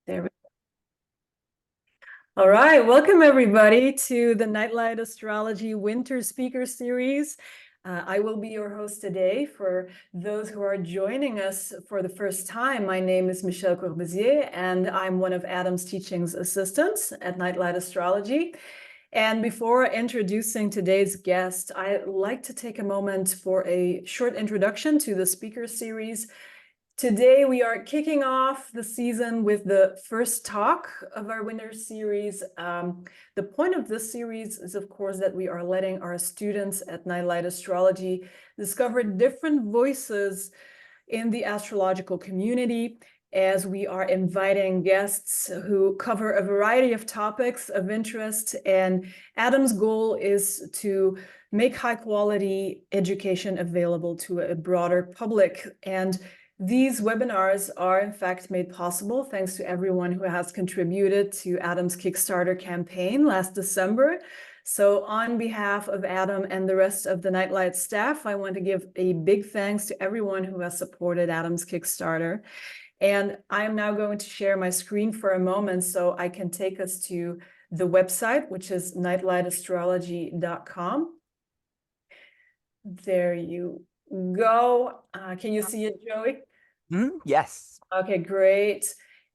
There we go. All right, welcome everybody to the Nightlight Astrology Winter Speaker Series. I will be your host today. For those who are joining us for the first time, my name is Michelle Courbezier, and I'm one of Adam's teachings assistants at Nightlight Astrology. And before introducing today's guest, I'd like to take a moment for a short introduction to the speaker series. Today, we are kicking off the season with the first talk of our winter series. The point of this series is, of course, that we are letting our students at Nightlight Astrology discover different voices in the astrological community, as we are inviting guests who cover a variety of topics of interest. And Adam's goal is to make high-quality education available to a broader public. And these webinars are, in fact, made possible thanks to everyone who has contributed to Adam's Kickstarter campaign last December. So on behalf of Adam and the rest of the Nightlight staff, I want to give a big thanks to everyone who has supported Adam's Kickstarter. And I am now going to share my screen for a moment so I can take us to the website, which is nightlightastrology.com. There you go. Can you see it, Joey? Yes. Okay, great.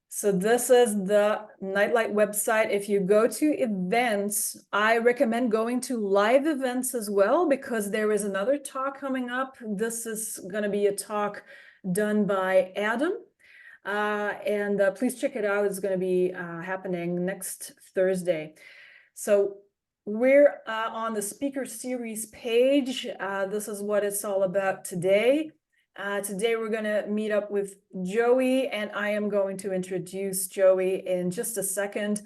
So this is the Nightlight website. If you go to events, I recommend going to live events as well, because there is another talk coming up. This is going to be a talk done by Adam. And please check it out. It's going to be happening next Thursday. So we're on the speaker series page. This is what it's all about today. Today we're going to meet up with Joey, and I am going to introduce Joey in just a second.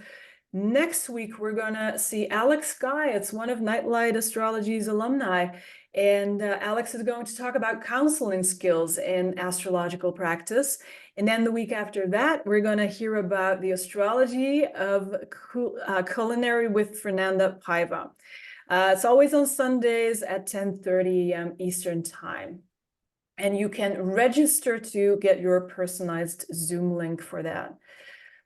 Next week, we're going to see Alex Guy. It's one of Nightlight Astrology's alumni. And Alex is going to talk about counseling skills in astrological practice. And then the week after that, we're going to hear about the astrology of culinary with Fernanda Paiva. It's always on Sundays at 10:30 a.m. Eastern Time. And you can register to get your personalized Zoom link for that.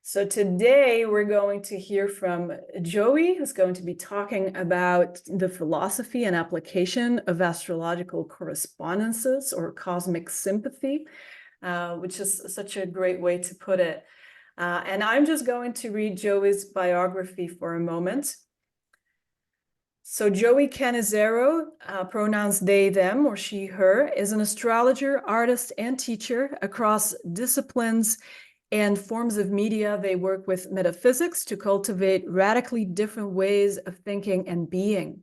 So today we're going to hear from Joey, who's going to be talking about the philosophy and application of astrological correspondences, or cosmic sympathy, which is such a great way to put it. And I'm just going to read Joey's biography for a moment. So Joey Canizero, pronouns they, them, or she, her, is an astrologer, artist, and teacher across disciplines and forms of media. They work with metaphysics to cultivate radically different ways of thinking and being.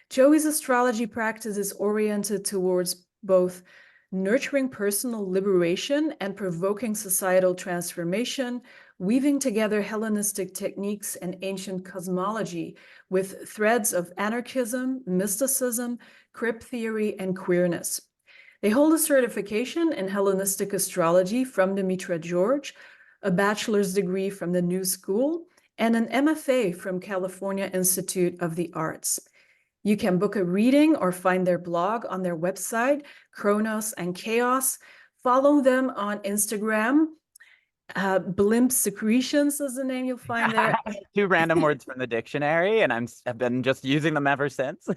Joey's astrology practice is oriented towards both nurturing personal liberation and provoking societal transformation, weaving together Hellenistic techniques and ancient cosmology with threads of anarchism, mysticism, crypt theory, and queerness. They hold a certification in Hellenistic astrology from Dimitra George, a bachelor's degree from the New School, and an MFA from California Institute of the Arts. You can book a reading or find their blog on their website, Chronos and Chaos. Follow them on Instagram. Blimp Secretions is the name you'll find there. Two random words from the dictionary, and I've been just using them ever since.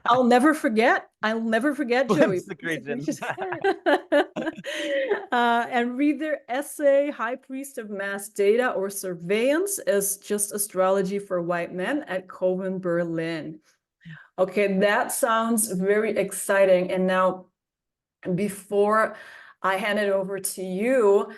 I'll never forget. I'll never forget, Joey. Secretions. And read their essay, High Priest of Mass Data or Surveillance is Just Astrology for White Men at Coven, Berlin. Okay, that sounds very exciting. And now, before I hand it over to you,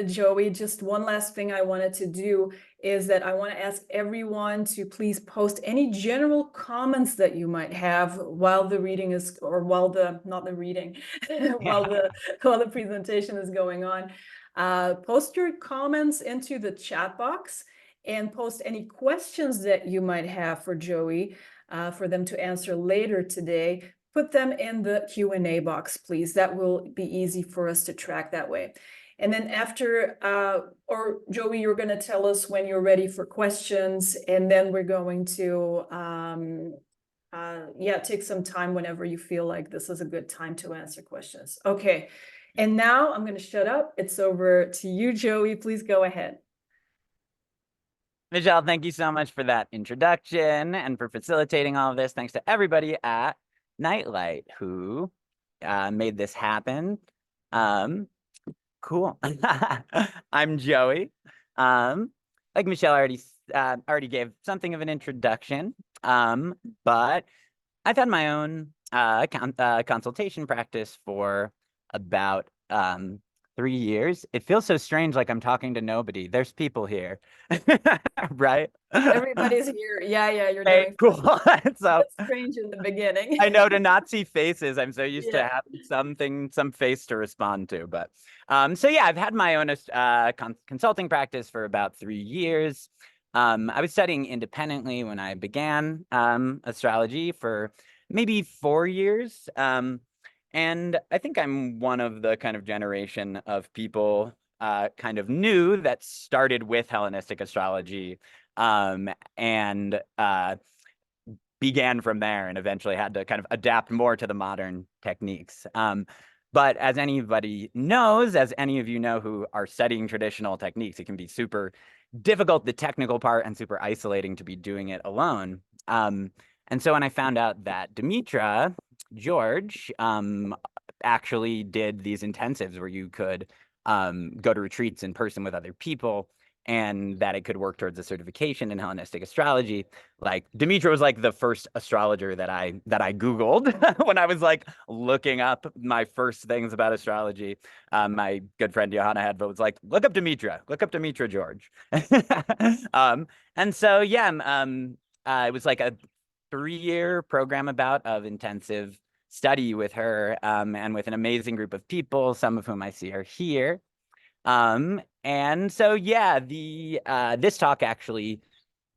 Joey, just one last thing I wanted to do is that I want to ask everyone to please post any general comments that you might have while the reading is, or while the, not the reading, while the presentation is going on. Post your comments into the chat box and post any questions that you might have for Joey for them to answer later today. Put them in the Q&A box, please. That will be easy for us to track that way. And then after, or Joey, you're going to tell us when you're ready for questions, and then we're going to, take some time whenever you feel like this is a good time to answer questions. Okay, And now I'm going to shut up. It's over to you, Joey. Please go ahead. Michelle, thank you so much for that introduction and for facilitating all of this. Thanks to everybody at Nightlight who made this happen. Cool. I'm Joey. Like Michelle already gave something of an introduction, but I've had my own consultation practice for about 3 years. It feels so strange, like I'm talking to nobody. There's people here, right? Everybody's here. Yeah, you're Hey, doing cool. fine. So That's strange in the beginning. I know, to not see faces. I'm so used to Yeah. having some face to respond to. But so yeah, I've had my own consulting practice for about 3 years. I was studying independently when I began astrology for maybe 4 years. And I think I'm one of the kind of generation of people kind of new that started with Hellenistic astrology and began from there and eventually had to kind of adapt more to the modern techniques. But as anybody knows, as any of you know who are studying traditional techniques, it can be super difficult, the technical part, and super isolating to be doing it alone. And so when I found out that Demetra George actually did these intensives where you could go to retreats in person with other people, and that it could work towards a certification in Hellenistic astrology. Like Demetra was like the first astrologer that I Googled when I was like looking up my first things about astrology. My good friend Johanna Hedva was like, look up Demetra George. And so yeah, it was like a 3-year program of intensive study with her, and with an amazing group of people, some of whom I see are here. And so yeah, this talk actually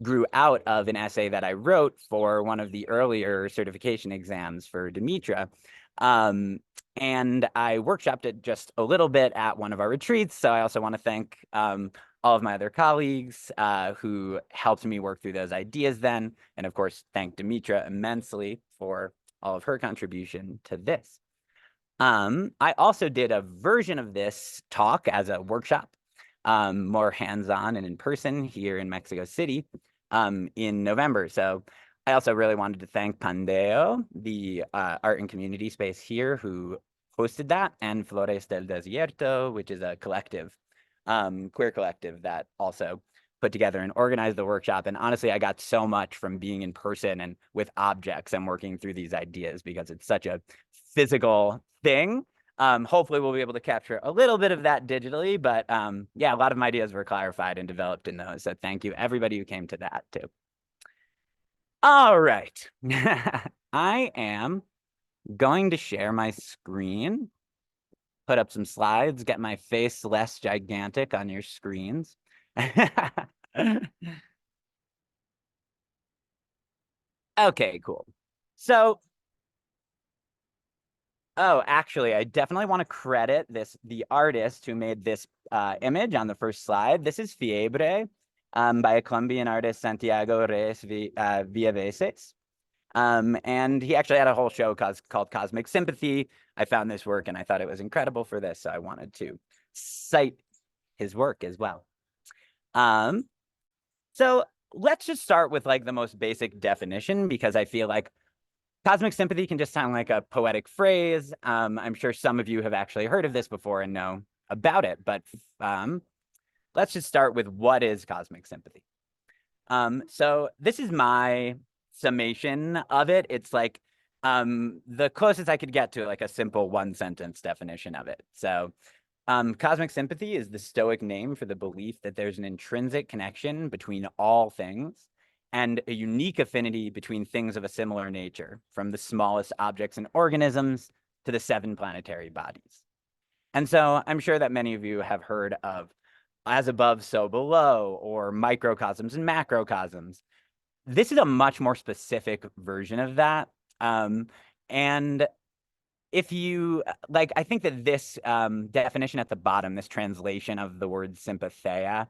grew out of an essay that I wrote for one of the earlier certification exams for Demetra. And I workshopped it just a little bit at one of our retreats. So I also want to thank all of my other colleagues who helped me work through those ideas then. And of course, thank Demetra immensely for all of her contribution to this. I also did a version of this talk as a workshop, more hands-on and in person here in Mexico City in November. So I also really wanted to thank Pandeo, the art and community space here, who hosted that, and Flores del Desierto, which is a collective, queer collective that also put together and organized the workshop. And honestly, I got so much from being in person and with objects and working through these ideas because it's such a physical thing. Hopefully we'll be able to capture a little bit of that digitally, but yeah, a lot of my ideas were clarified and developed in those. So thank you everybody who came to that too. All right. I am going to share my screen, put up some slides, get my face less gigantic on your screens. Okay, cool. So, oh, actually, I definitely want to credit the artist who made this image on the first slide. This is Fiebre by a Colombian artist, Santiago Reyes Villaveses. And he actually had a whole show called Cosmic Sympathy. I found this work and I thought it was incredible for this, so I wanted to cite his work as well. So let's just start with like the most basic definition, because I feel like cosmic sympathy can just sound like a poetic phrase. I'm sure some of you have actually heard of this before and know about it, but let's just start with what is cosmic sympathy. So this is my summation of it. It's like the closest I could get to like a simple 1-sentence definition of it. So cosmic sympathy is the Stoic name for the belief that there's an intrinsic connection between all things and a unique affinity between things of a similar nature, from the smallest objects and organisms to the 7 planetary bodies. And so I'm sure that many of you have heard of as above, so below, or microcosms and macrocosms. This is a much more specific version of that. And if you like, I think that this definition at the bottom, this translation of the word sympatheia,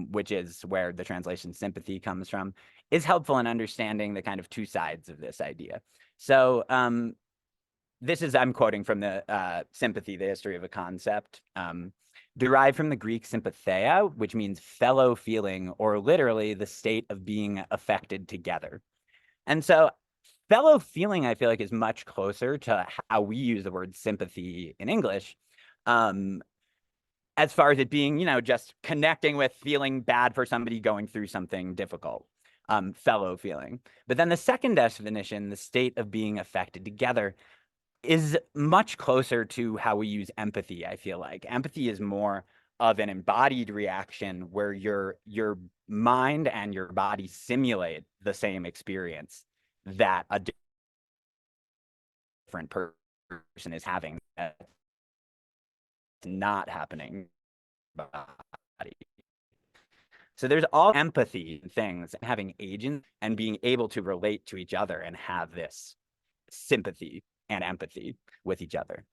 which is where the translation sympathy comes from, is helpful in understanding the kind of 2 sides of this idea. So I'm quoting from the Sympathy, the History of a Concept, derived from the Greek sympatheia, which means fellow feeling, or literally the state of being affected together. And so fellow feeling, I feel like, is much closer to how we use the word sympathy in English, as far as it being, just connecting with, feeling bad for somebody going through something difficult, fellow feeling. But then the second definition, the state of being affected together, is much closer to how we use empathy, I feel like. Empathy is more of an embodied reaction where your mind and your body simulate the same experience that a different person is having, that's not happening body. So there's all empathy things, having agents and being able to relate to each other and have this sympathy and empathy with each other.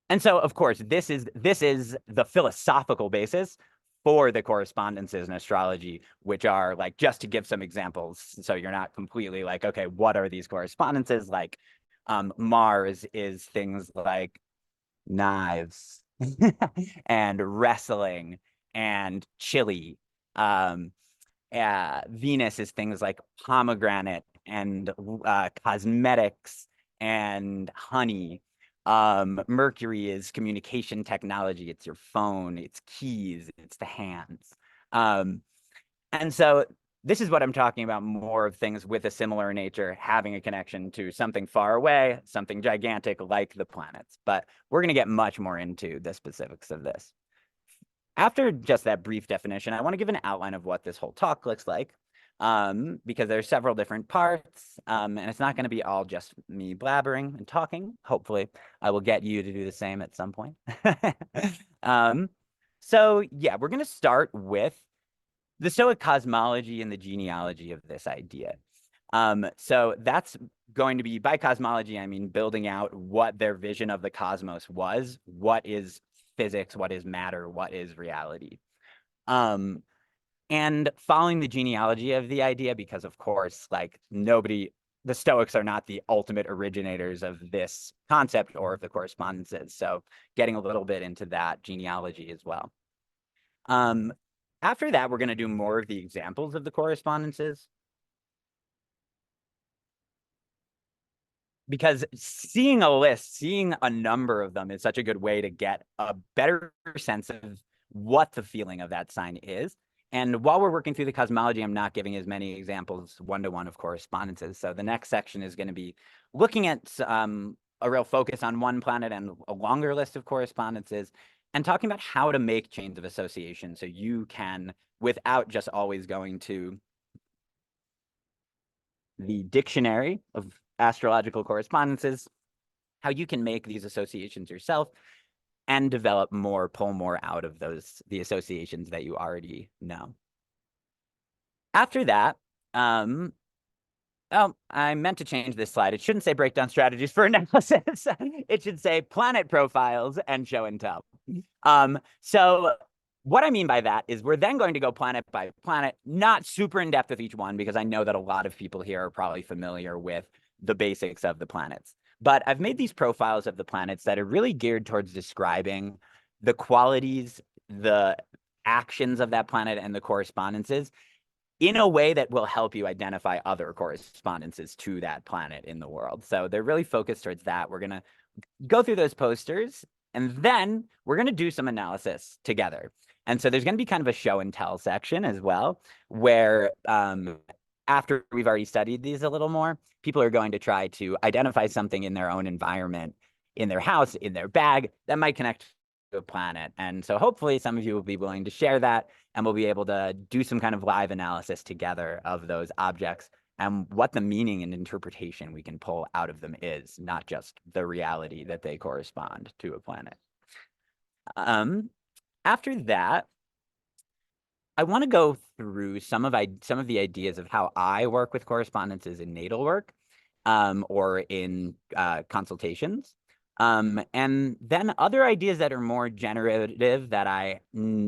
And so, of course, this is the philosophical basis for the correspondences in astrology, which are, like, just to give some examples, so you're not completely like, okay, what are these correspondences? Like, Mars is things like knives and wrestling and chili. Venus is things like pomegranate and cosmetics and honey. Mercury is communication technology. It's your phone, it's keys, it's the hands. And so this is what I'm talking about, more of things with a similar nature, having a connection to something far away, something gigantic like the planets. But we're going to get much more into the specifics of this. After just that brief definition, I want to give an outline of what this whole talk looks like, because there's several different parts, and it's not going to be all just me blabbering and talking. Hopefully, I will get you to do the same at some point. So yeah, we're going to start with the Stoic cosmology and the genealogy of this idea. So that's going to be, by cosmology, I mean building out what their vision of the cosmos was, what is physics, what is matter, what is reality. And following the genealogy of the idea, because of course, like, the Stoics are not the ultimate originators of this concept or of the correspondences. So getting a little bit into that genealogy as well. After that, we're going to do more of the examples of the correspondences, because seeing a list, seeing a number of them is such a good way to get a better sense of what the feeling of that sign is. And while we're working through the cosmology, I'm not giving as many examples one-to-one of correspondences. So the next section is going to be looking at a real focus on one planet and a longer list of correspondences, and talking about how to make chains of association so you can, without just always going to the dictionary of astrological correspondences, how you can make these associations yourself and pull more out of the associations that you already know. After that, oh, I meant to change this slide. It shouldn't say breakdown strategies for analysis. It should say planet profiles and show and tell. So what I mean by that is we're then going to go planet by planet, not super in depth with each one, because I know that a lot of people here are probably familiar with the basics of the planets. But I've made these profiles of the planets that are really geared towards describing the qualities, the actions of that planet, and the correspondences in a way that will help you identify other correspondences to that planet in the world. So they're really focused towards that. We're going to go through those posters, and then we're going to do some analysis together. And so there's going to be kind of a show and tell section as well, where after we've already studied these a little more, people are going to try to identify something in their own environment, in their house, in their bag, that might connect to a planet. And so hopefully some of you will be willing to share that, and we'll be able to do some kind of live analysis together of those objects and what the meaning and interpretation we can pull out of them is, not just the reality that they correspond to a planet. After that, I want to go through some of the ideas of how I work with correspondences in natal work, or in consultations. And then other ideas that are more generative that I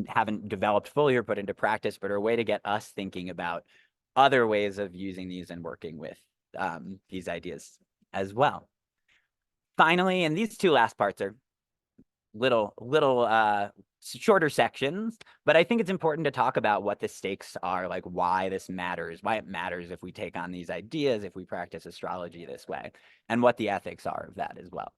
haven't developed fully or put into practice, but are a way to get us thinking about other ways of using these and working with these ideas as well. finally, and these two last parts are little shorter sections, but I think it's important to talk about what the stakes are, like why this matters, why it matters if we take on these ideas, if we practice astrology this way, and what the ethics are of that as well.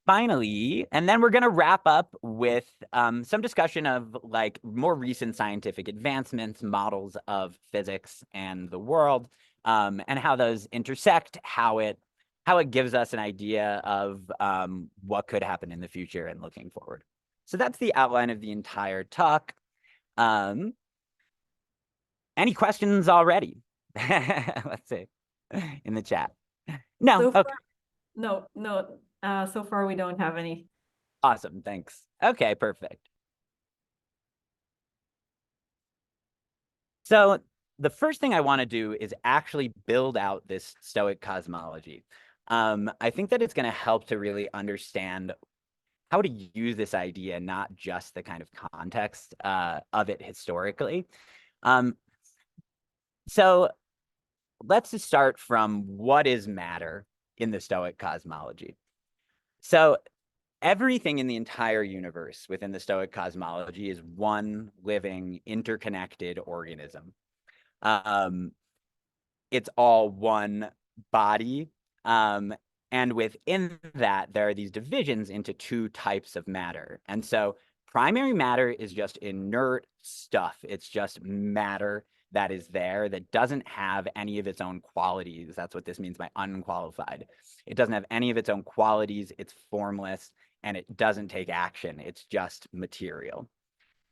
Finally, and then we're going to wrap up with some discussion of like more recent scientific advancements, models of physics and the world, and how those intersect, how it gives us an idea of what could happen in the future and looking forward. So that's the outline of the entire talk. Any questions already? Let's see in the chat. No, So okay. far, no. So far we don't have any. Awesome, thanks. Okay, perfect. So the first thing I want to do is actually build out this Stoic cosmology. I think that it's going to help to really understand how to use this idea, not just the kind of context of it historically. So let's just start from what is matter in the Stoic cosmology. So everything in the entire universe within the Stoic cosmology is one living, interconnected organism. It's all one body. And within that, there are these divisions into two types of matter. And so primary matter is just inert stuff. It's just matter that is there that doesn't have any of its own qualities. That's what this means by unqualified. It doesn't have any of its own qualities. It's formless and it doesn't take action. It's just material.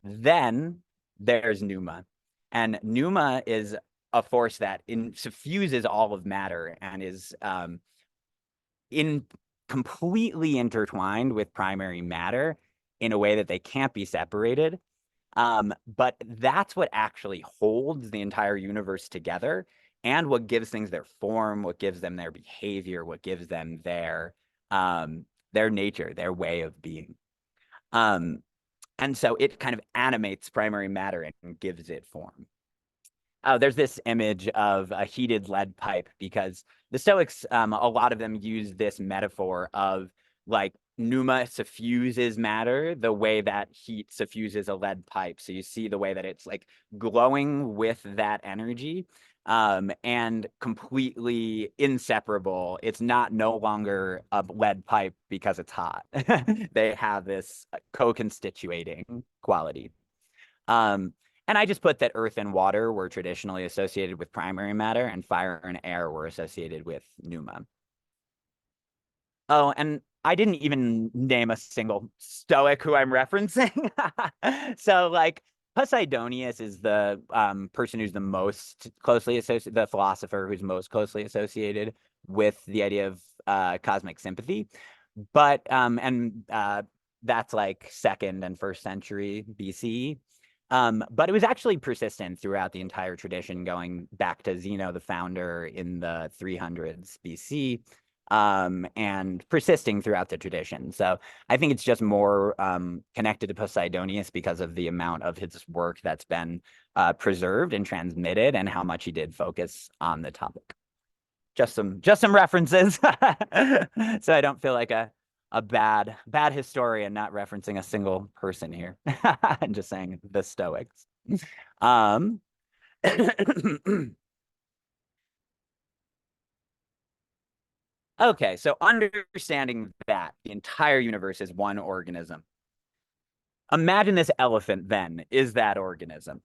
Then there's pneuma. And pneuma is a force that suffuses all of matter and is completely intertwined with primary matter in a way that they can't be separated. But that's what actually holds the entire universe together and what gives things their form, what gives them their behavior, what gives them their nature, their way of being. And so it kind of animates primary matter and gives it form. Oh, there's this image of a heated lead pipe because the Stoics, a lot of them use this metaphor of like pneuma suffuses matter the way that heat suffuses a lead pipe. So you see the way that it's like glowing with that energy and completely inseparable. It's no longer a lead pipe because it's hot. They have this co-constituting quality. And I just put that earth and water were traditionally associated with primary matter and fire and air were associated with pneuma. Oh, and I didn't even name a single Stoic who I'm referencing. So like Poseidonius is the person who's the most closely associated, the philosopher who's most closely associated with the idea of cosmic sympathy. But that's like 2nd and 1st century BC. But it was actually persistent throughout the entire tradition, going back to Zeno, the founder, in the 300s BC, and persisting throughout the tradition. So I think it's just more connected to Poseidonius because of the amount of his work that's been preserved and transmitted and how much he did focus on the topic. Just some references, so I don't feel like a bad historian not referencing a single person here. I'm just saying the Stoics. Okay, so understanding that the entire universe is one organism. Imagine this elephant then is that organism.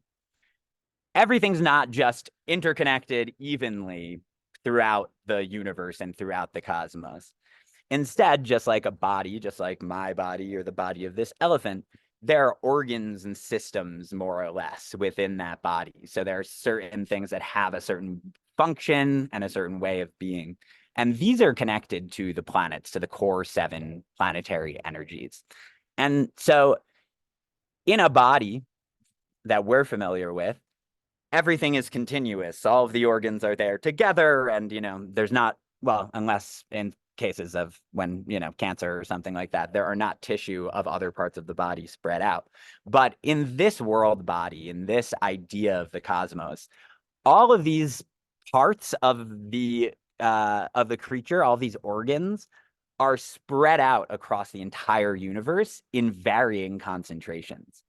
Everything's not just interconnected evenly throughout the universe and throughout the cosmos. Instead, just like a body, just like my body or the body of this elephant, there are organs and systems more or less within that body. So there are certain things that have a certain function and a certain way of being. And these are connected to the planets, to the core 7 planetary energies. And so in a body that we're familiar with, everything is continuous. All of the organs are there together. And, there's not, well, unless in cases of when, cancer or something like that, there are not tissue of other parts of the body spread out. But in this world body, in this idea of the cosmos, all of these parts of the the creature, all these organs, are spread out across the entire universe in varying concentrations.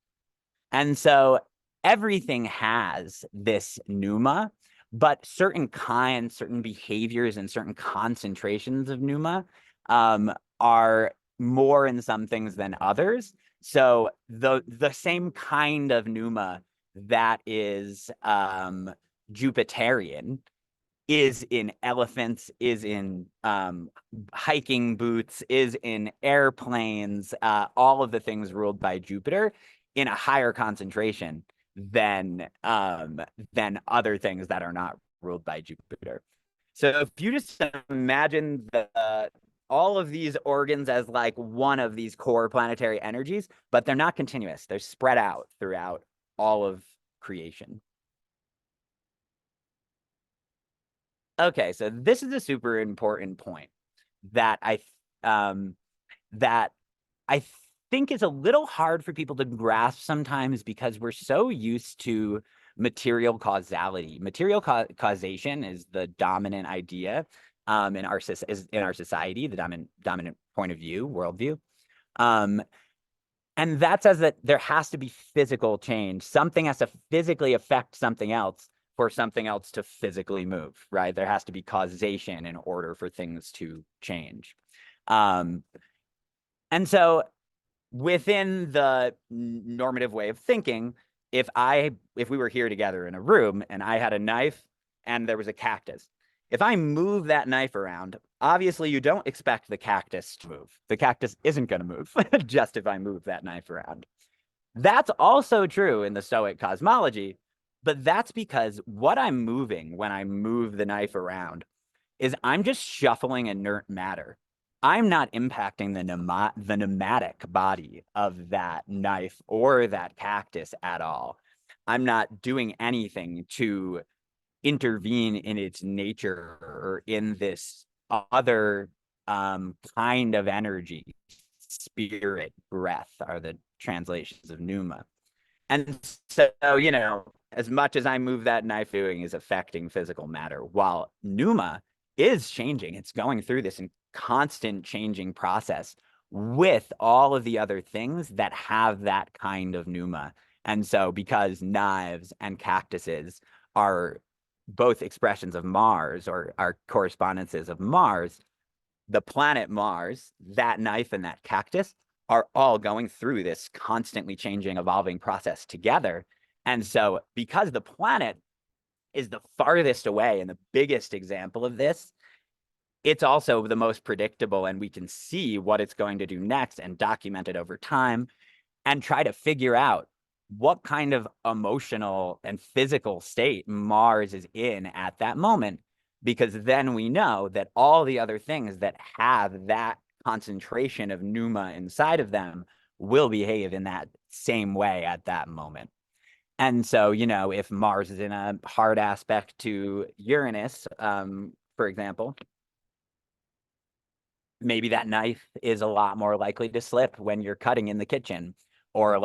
And so everything has this pneuma, but certain kinds, certain behaviors, and certain concentrations of pneuma are more in some things than others. So the same kind of pneuma that is Jupiterian is in elephants, is in hiking boots, is in airplanes, all of the things ruled by Jupiter in a higher concentration than other things that are not ruled by Jupiter. So if you just imagine all of these organs as like one of these core planetary energies, but they're not continuous. They're spread out throughout all of creation. Okay, so this is a super important point that I think is a little hard for people to grasp sometimes because we're so used to material causality. Material causation is the dominant idea in our society, the dominant point of view, worldview. And that says that there has to be physical change. Something has to physically affect something else for something else to physically move, right? There has to be causation in order for things to change. And so within the normative way of thinking, if we were here together in a room and I had a knife and there was a cactus, if I move that knife around, obviously you don't expect the cactus to move. The cactus isn't going to move just if I move that knife around. That's also true in the Stoic cosmology, but that's because what I'm moving when I move the knife around is I'm just shuffling inert matter. I'm not impacting the pneumatic body of that knife or that cactus at all. I'm not doing anything to intervene in its nature or in this other kind of energy. Spirit, breath are the translations of pneuma. And so, as much as I move that knife, doing is affecting physical matter, while pneuma is changing. It's going through this constant changing process with all of the other things that have that kind of pneuma. And so because knives and cactuses are both expressions of Mars or are correspondences of Mars, the planet Mars, that knife and that cactus are all going through this constantly changing, evolving process together. And so because the planet is the farthest away and the biggest example of this, it's also the most predictable, and we can see what it's going to do next and document it over time and try to figure out what kind of emotional and physical state Mars is in at that moment, because then we know that all the other things that have that concentration of pneuma inside of them will behave in that same way at that moment. And so, if Mars is in a hard aspect to Uranus, for example, maybe that knife is a lot more likely to slip when you're cutting in the kitchen. Or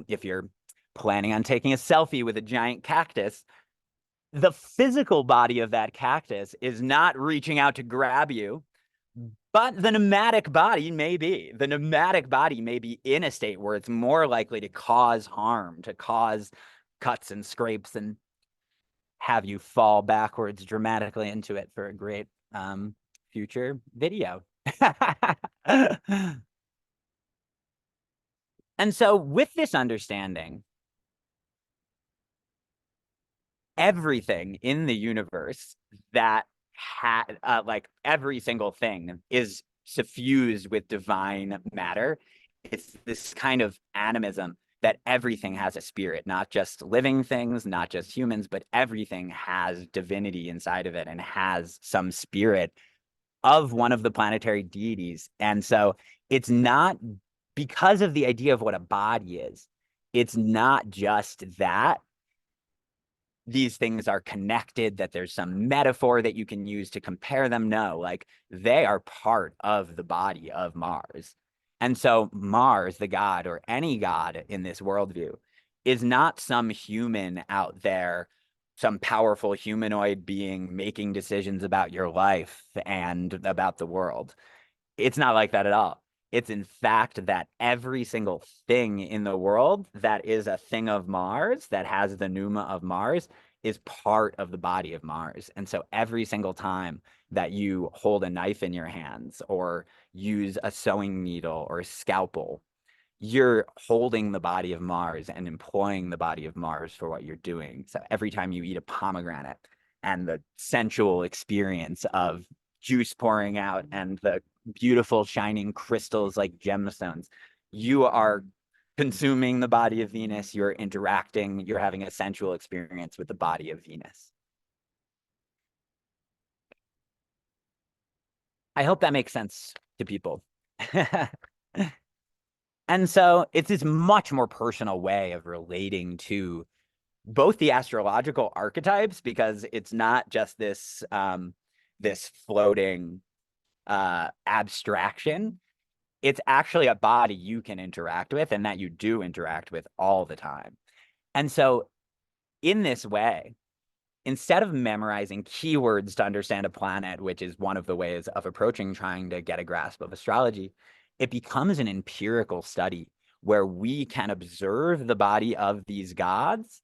if you're planning on taking a selfie with a giant cactus, the physical body of that cactus is not reaching out to grab you, but the pneumatic body may be. The pneumatic body may be in a state where it's more likely to cause harm, to cause cuts and scrapes, and have you fall backwards dramatically into it for a great future video. And so with this understanding, everything in the universe that every single thing is suffused with divine matter. It's this kind of animism that everything has a spirit, not just living things, not just humans, but everything has divinity inside of it and has some spirit of one of the planetary deities. And so it's not, because of the idea of what a body is, it's not just that these things are connected, that there's some metaphor that you can use to compare them. No, they are part of the body of Mars. And so Mars, the god, or any god in this worldview, is not some human out there some powerful humanoid being making decisions about your life and about the world. It's not like that at all. It's in fact that every single thing in the world that is a thing of Mars, that has the pneuma of Mars, is part of the body of Mars. And so every single time that you hold a knife in your hands or use a sewing needle or a scalpel, you're holding the body of Mars and employing the body of Mars for what you're doing. So every time you eat a pomegranate and the sensual experience of juice pouring out and the beautiful shining crystals like gemstones, you are consuming the body of Venus, you're interacting, you're having a sensual experience with the body of Venus. I hope that makes sense to people. And so it's this much more personal way of relating to both the astrological archetypes, because it's not just this this floating abstraction. It's actually a body you can interact with and that you do interact with all the time. And so in this way, instead of memorizing keywords to understand a planet, which is one of the ways of approaching trying to get a grasp of astrology, it becomes an empirical study where we can observe the body of these gods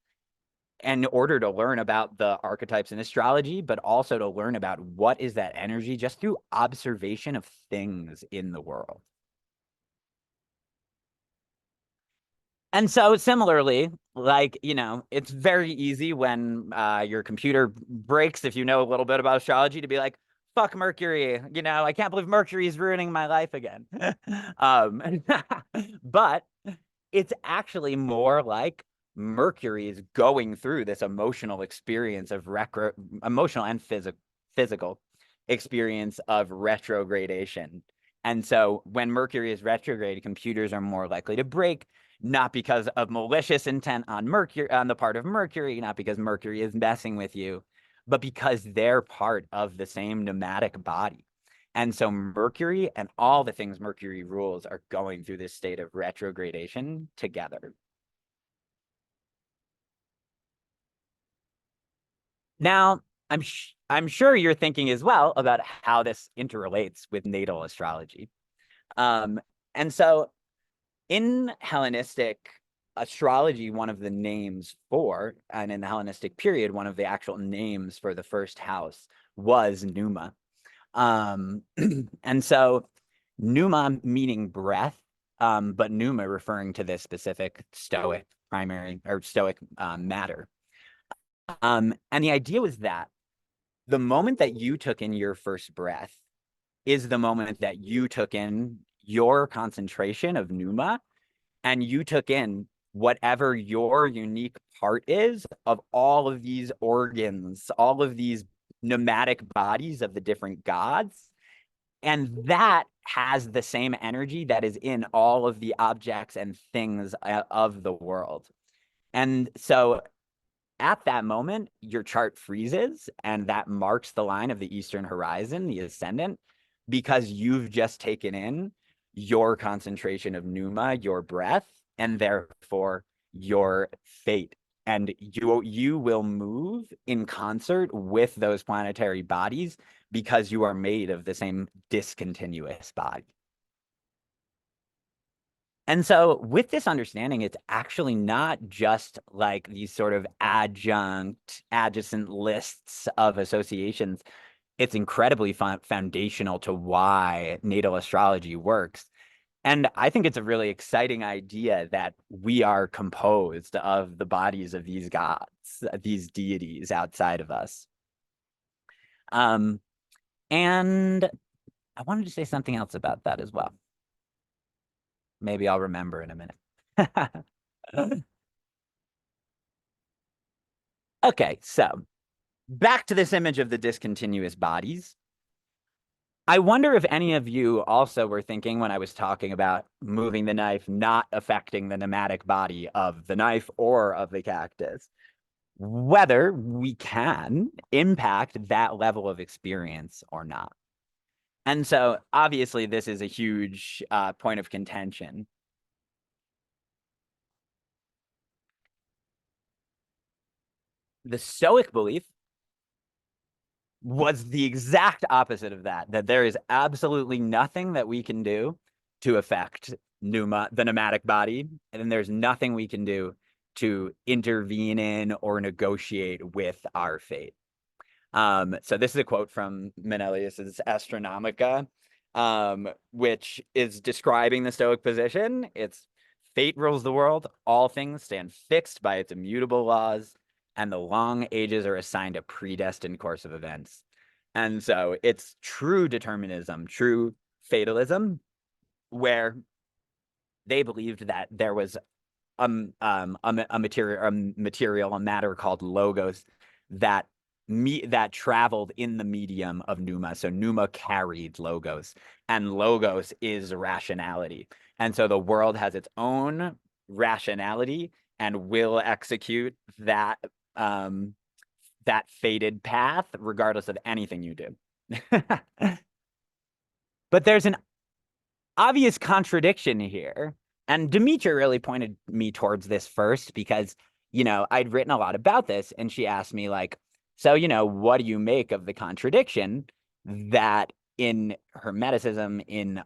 in order to learn about the archetypes in astrology, but also to learn about what is that energy just through observation of things in the world. And so similarly, like, you know, it's very easy when your computer breaks, if you know a little bit about astrology, to be like, fuck Mercury, you know, I can't believe Mercury is ruining my life again. But it's actually more like Mercury is going through this emotional experience of emotional and physical experience of retrogradation. And so when Mercury is retrograde, computers are more likely to break, not because of malicious intent on Mercury, on the part of Mercury, not because Mercury is messing with you, but because they're part of the same pneumatic body. And so Mercury and all the things Mercury rules are going through this state of retrogradation together. Now, I'm sure you're thinking as well about how this interrelates with natal astrology. And so in Hellenistic astrology, one of the names for, and in the Hellenistic period, one of the actual names for the first house was pneuma. And so pneuma meaning breath, but pneuma referring to this specific Stoic primary or Stoic matter. And the idea was that the moment that you took in your first breath is the moment that you took in your concentration of pneuma, and you took in whatever your unique part is of all of these organs, all of these pneumatic bodies of the different gods. And that has the same energy that is in all of the objects and things of the world. And so at that moment, your chart freezes, and that marks the line of the eastern horizon, the ascendant, because you've just taken in your concentration of pneuma, your breath, and therefore your fate. And you will move in concert with those planetary bodies because you are made of the same discontinuous body. And so with this understanding, it's actually not just like these sort of adjacent lists of associations. It's incredibly foundational to why natal astrology works. And I think it's a really exciting idea that we are composed of the bodies of these gods, these deities outside of us. And I wanted to say something else about that as well. Maybe I'll remember in a minute. Okay, so back to this image of the discontinuous bodies. I wonder if any of you also were thinking when I was talking about moving the knife not affecting the pneumatic body of the knife or of the cactus, whether we can impact that level of experience or not. And so obviously this is a huge point of contention. the Stoic belief was the exact opposite of that, that there is absolutely nothing that we can do to affect the nomadic body, and then there's nothing we can do to intervene in or negotiate with our fate. So this is a quote from Menelaus's Astronomica, which is describing the Stoic position. It's fate rules the world, all things stand fixed by its immutable laws, and the long ages are assigned a predestined course of events. And so it's true determinism, true fatalism, where they believed that there was a matter called logos that traveled in the medium of pneuma. So pneuma carried logos, and logos is rationality. And so the world has its own rationality and will execute that that fated path regardless of anything you do. But there's an obvious contradiction here. And Demetra really pointed me towards this first because, I'd written a lot about this, and she asked me, like, so, what do you make of the contradiction that in Hermeticism, in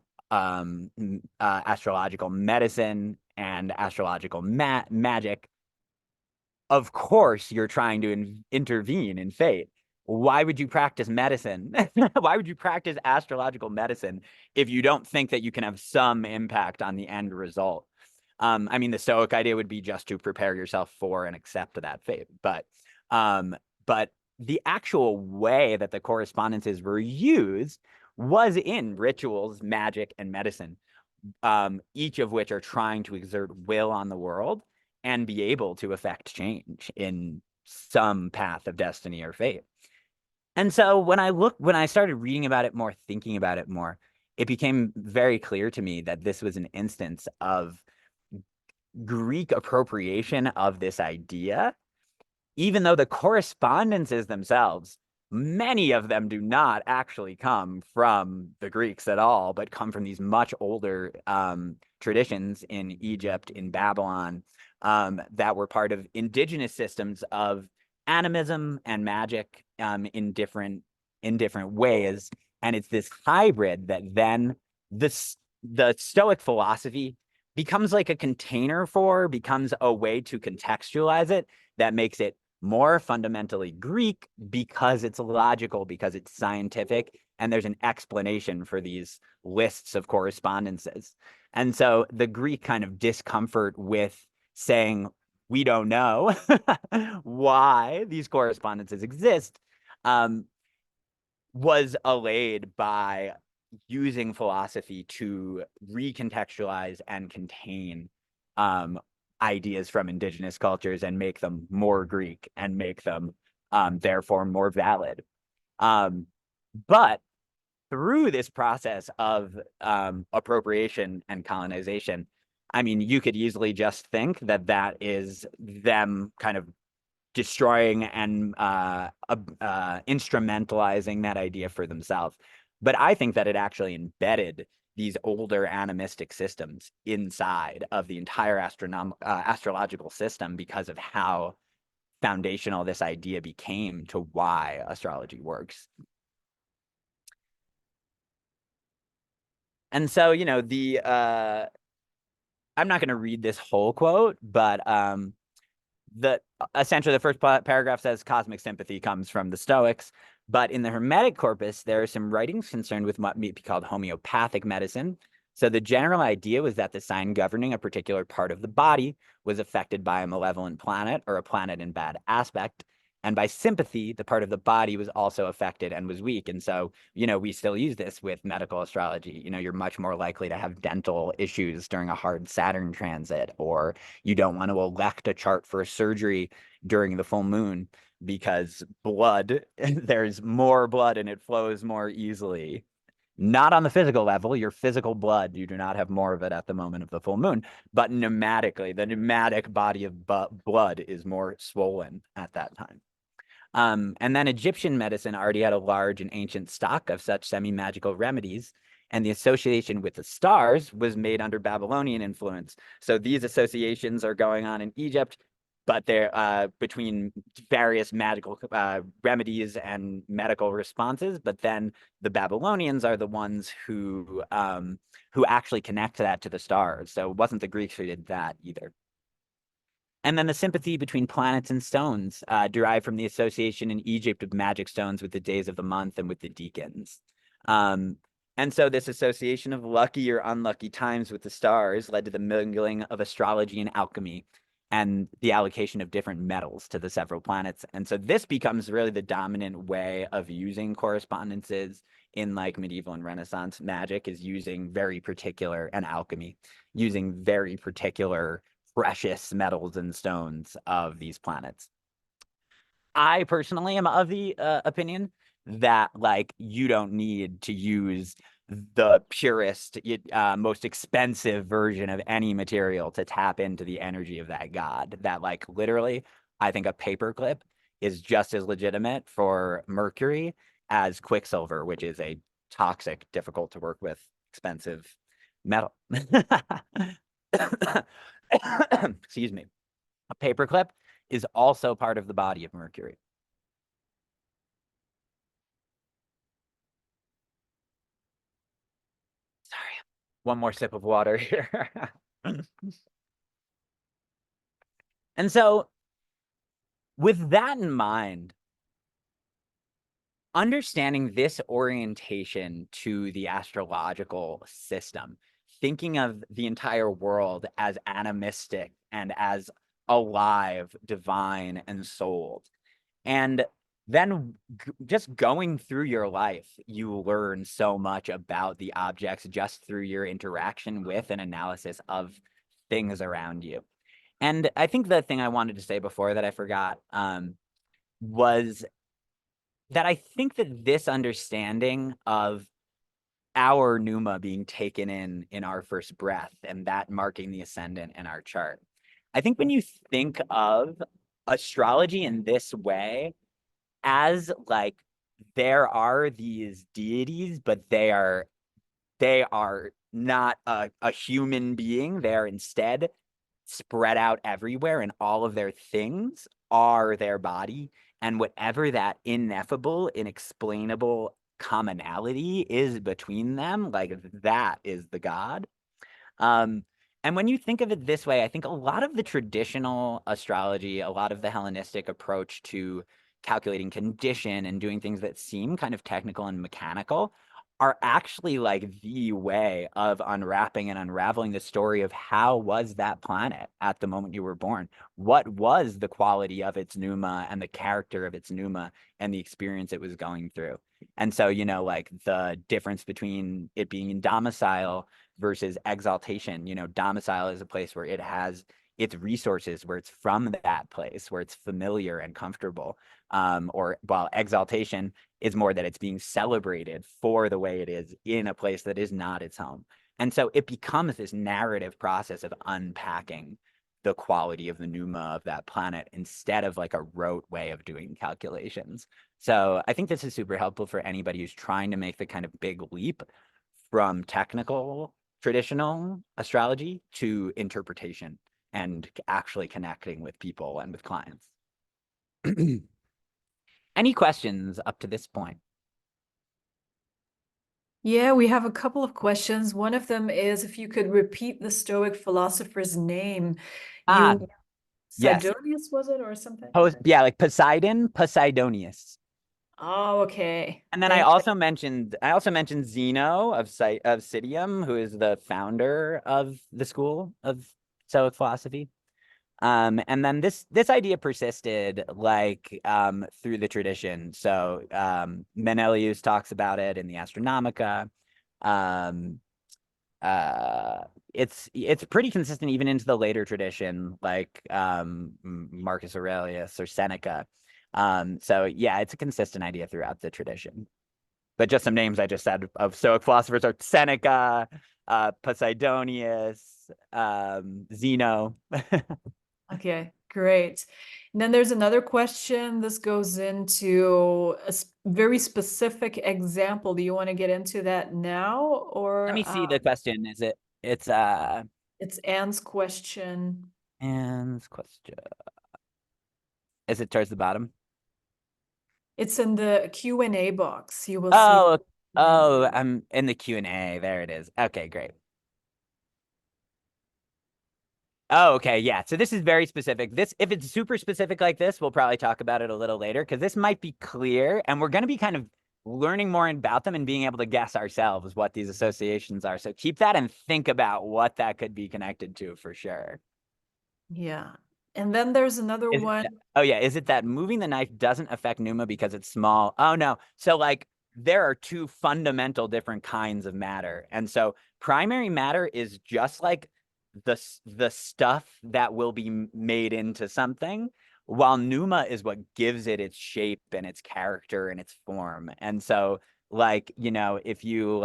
astrological medicine and astrological magic, of course, you're trying to intervene in fate. Why would you practice medicine? Why would you practice astrological medicine if you don't think that you can have some impact on the end result? I mean, the Stoic idea would be just to prepare yourself for and accept that fate. But the actual way that the correspondences were used was in rituals, magic, and medicine, each of which are trying to exert will on the world and be able to affect change in some path of destiny or fate. And so when I started reading about it more, thinking about it more, it became very clear to me that this was an instance of Greek appropriation of this idea, even though the correspondences themselves, many of them do not actually come from the Greeks at all, but come from these much older traditions in Egypt, in Babylon, that were part of indigenous systems of animism and magic in different ways. And it's this hybrid that then the Stoic philosophy becomes like a container for, becomes a way to contextualize it that makes it more fundamentally Greek because it's logical, because it's scientific, and there's an explanation for these lists of correspondences. And so the Greek kind of discomfort with saying, we don't know why these correspondences exist, was allayed by using philosophy to recontextualize and contain ideas from indigenous cultures and make them more Greek and make them therefore more valid. But through this process of appropriation and colonization, I mean, you could easily just think that that is them kind of destroying and instrumentalizing that idea for themselves. But I think that it actually embedded these older animistic systems inside of the entire astrological system because of how foundational this idea became to why astrology works. And so, I'm not going to read this whole quote, but essentially the first paragraph says cosmic sympathy comes from the Stoics, but in the Hermetic corpus, there are some writings concerned with what may be called homeopathic medicine. So the general idea was that the sign governing a particular part of the body was affected by a malevolent planet or a planet in bad aspect. And by sympathy, the part of the body was also affected and was weak. And so, we still use this with medical astrology. You're much more likely to have dental issues during a hard Saturn transit, or you don't want to elect a chart for a surgery during the full moon because there's more blood and it flows more easily. Not on the physical level, your physical blood, you do not have more of it at the moment of the full moon, but pneumatically, the pneumatic body of blood is more swollen at that time. And then Egyptian medicine already had a large and ancient stock of such semi-magical remedies, and the association with the stars was made under Babylonian influence. So these associations are going on in Egypt but they're between various magical remedies and medical responses. But then the Babylonians are the ones who actually connect that to the stars. So it wasn't the Greeks who did that either. And then the sympathy between planets and stones, derived from the association in Egypt of magic stones with the days of the month and with the deacons. And so this association of lucky or unlucky times with the stars led to the mingling of astrology and alchemy and the allocation of different metals to the several planets. And so this becomes really the dominant way of using correspondences in like medieval and Renaissance magic, is using very particular, and alchemy, using very particular precious metals and stones of these planets. I personally am of the opinion that like you don't need to use the purest, most expensive version of any material to tap into the energy of that god. That like literally, I think a paperclip is just as legitimate for Mercury as Quicksilver, which is a toxic, difficult to work with, expensive metal. Excuse me. A paperclip is also part of the body of Mercury. Sorry, one more sip of water here. And so, with that in mind, understanding this orientation to the astrological system, thinking of the entire world as animistic and as alive, divine, and souled. And then just going through your life, you learn so much about the objects just through your interaction with and analysis of things around you. And I think the thing I wanted to say before that I forgot was that I think that this understanding of our pneuma being taken in our first breath and that marking the ascendant in our chart. I think when you think of astrology in this way, as like there are these deities, but they are not a human being. They're instead spread out everywhere, and all of their things are their body. And whatever that ineffable, inexplainable commonality is between them, like that is the god. And when you think of it this way, I think a lot of the traditional astrology, a lot of the Hellenistic approach to calculating condition and doing things that seem kind of technical and mechanical are actually like the way of unwrapping and unraveling the story of how was that planet at the moment you were born? What was the quality of its pneuma and the character of its pneuma and the experience it was going through? And so, you know, like the difference between it being in domicile versus exaltation, you know, domicile is a place where it has its resources, where it's from that place, where it's familiar and comfortable. Or while exaltation is more that it's being celebrated for the way it is in a place that is not its home. And so it becomes this narrative process of unpacking the quality of the pneuma of that planet instead of like a rote way of doing calculations. So I think this is super helpful for anybody who's trying to make the kind of big leap from technical traditional astrology to interpretation and actually connecting with people and with clients. Any questions up to this point? Yeah, we have a couple of questions. One of them is if you could repeat the Stoic philosopher's name. Yes. Sidonius, was it, or something? Yeah, like Poseidon, Poseidonius. Oh, okay. And then I also mentioned Zeno of Citium, who is the founder of the school of Stoic philosophy. And then this idea persisted like through the tradition. So Menelaus talks about it in the Astronomica. It's pretty consistent even into the later tradition, like Marcus Aurelius or Seneca. So yeah, it's a consistent idea throughout the tradition. But just some names I just said of Stoic philosophers are Seneca, Poseidonius, Zeno. Okay, great. And then there's another question. This goes into a very specific example. Do you want to get into that now, or Let me see the question. It's It's Anne's question. Anne's question. Is it towards the bottom? It's in the Q&A box. You will see. Oh, oh, I'm in the Q&A. There it is. Okay, great. Oh, okay, yeah. So this is very specific. This, if it's super specific like this, we'll probably talk about it a little later because this might be clear, and we're going to be kind of learning more about them and being able to guess ourselves what these associations are. So keep that and think about what that could be connected to for sure. Yeah. And then there's another one. Oh yeah, is it that moving the knife doesn't affect pneuma because it's small? Oh no. So like there are two fundamental different kinds of matter. And so primary matter is just like the stuff that will be made into something, while pneuma is what gives it its shape and its character and its form. And so like, you know, if you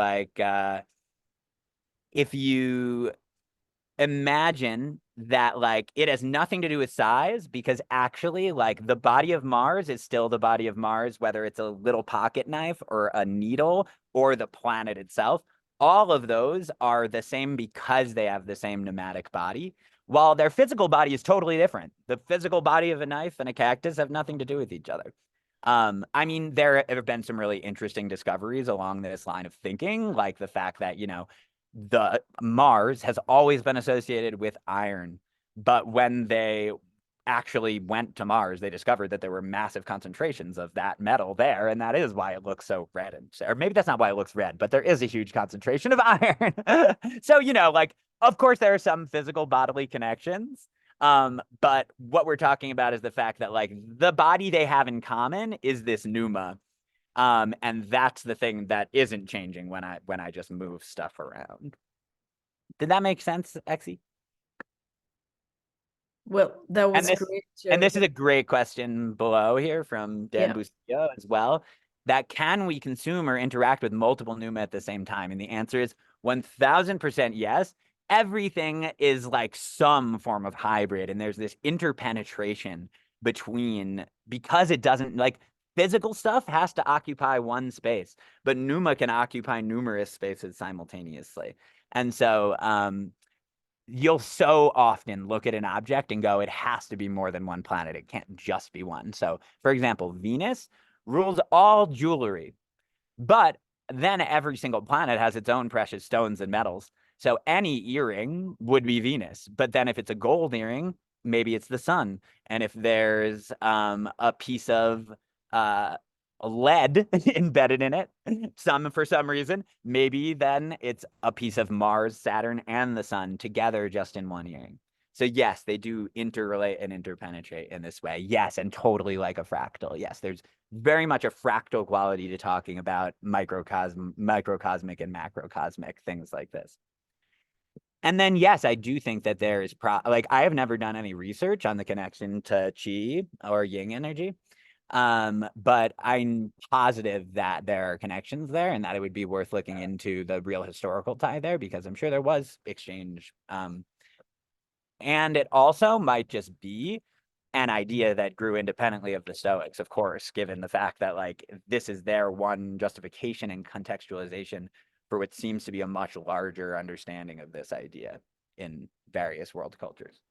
imagine that like it has nothing to do with size, because actually like the body of Mars is still the body of Mars, whether it's a little pocket knife or a needle or the planet itself. All of those are the same because they have the same pneumatic body, while their physical body is totally different. The physical body of a knife and a cactus have nothing to do with each other. I mean, there have been some really interesting discoveries along this line of thinking, like the fact that, you know, the Mars has always been associated with iron, but when they actually went to Mars, they discovered that there were massive concentrations of that metal there, and that is why it looks so red. And or maybe that's not why it looks red, but there is a huge concentration of iron. So, you know, like, of course, there are some physical bodily connections. But what we're talking about is the fact that like the body they have in common is this pneuma. And that's the thing that isn't changing when I just move stuff around. Did that make sense, Exy? Well, that was great, And this Joe. is a great question below here from Dan Yeah. Bustillo as well. That can we consume or interact with multiple pneuma at the same time? And the answer is 1000% yes. Everything is like some form of hybrid, and there's this interpenetration between, because it doesn't like physical stuff has to occupy one space, but pneuma can occupy numerous spaces simultaneously. And so you'll so often look at an object and go, it has to be more than one planet. It can't just be one. So, for example, Venus rules all jewelry, but then every single planet has its own precious stones and metals. So any earring would be Venus. But then if it's a gold earring, maybe it's the sun. And if there's a piece of lead embedded in it, for some reason, maybe then it's a piece of Mars, Saturn, and the sun together just in one earring. So yes, they do interrelate and interpenetrate in this way. Yes, and totally like a fractal. Yes, there's very much a fractal quality to talking about microcosmic and macrocosmic things like this. And then, yes, I do think that there is like I have never done any research on the connection to chi or yin energy. But I'm positive that there are connections there and that it would be worth looking into the real historical tie there, because I'm sure there was exchange. And it also might just be an idea that grew independently of the Stoics, of course, given the fact that like this is their one justification and contextualization for what seems to be a much larger understanding of this idea in various world cultures.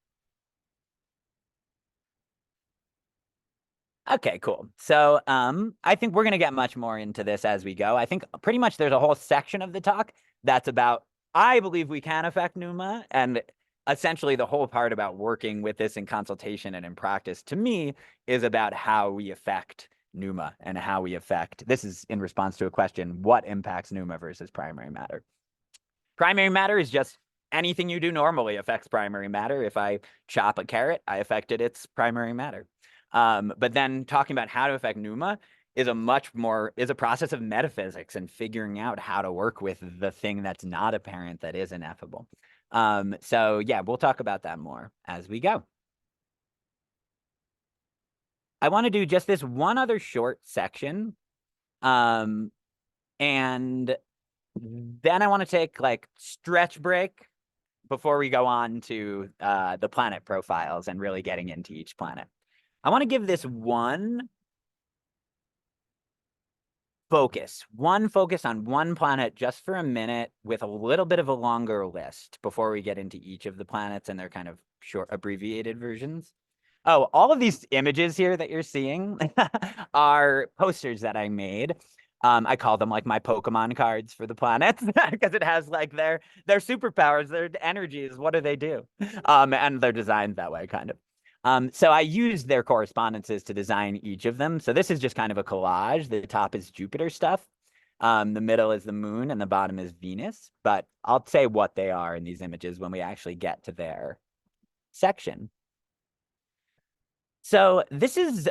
Okay, cool. So I think we're going to get much more into this as we go. I think pretty much there's a whole section of the talk that's about, I believe we can affect pneuma, and essentially the whole part about working with this in consultation and in practice, to me, is about how we affect pneuma and how we affect, this is in response to a question, what impacts pneuma versus primary matter? Primary matter is just anything you do normally affects primary matter. If I chop a carrot, I affected its primary matter. But then talking about how to affect pneuma is a process of metaphysics and figuring out how to work with the thing that's not apparent, that is ineffable. So yeah, we'll talk about that more as we go. I want to do just this one other short section. And then I want to take like stretch break before we go on to the planet profiles and really getting into each planet. I want to give this one focus on one planet just for a minute with a little bit of a longer list before we get into each of the planets and their kind of short abbreviated versions. Oh, all of these images here that you're seeing are posters that I made. I call them like my Pokemon cards for the planets because it has like their superpowers, their energies. What do they do? And they're designed that way, kind of. So I used their correspondences to design each of them. So this is just kind of a collage. The top is Jupiter stuff. The middle is the moon and the bottom is Venus. But I'll say what they are in these images when we actually get to their section. So this is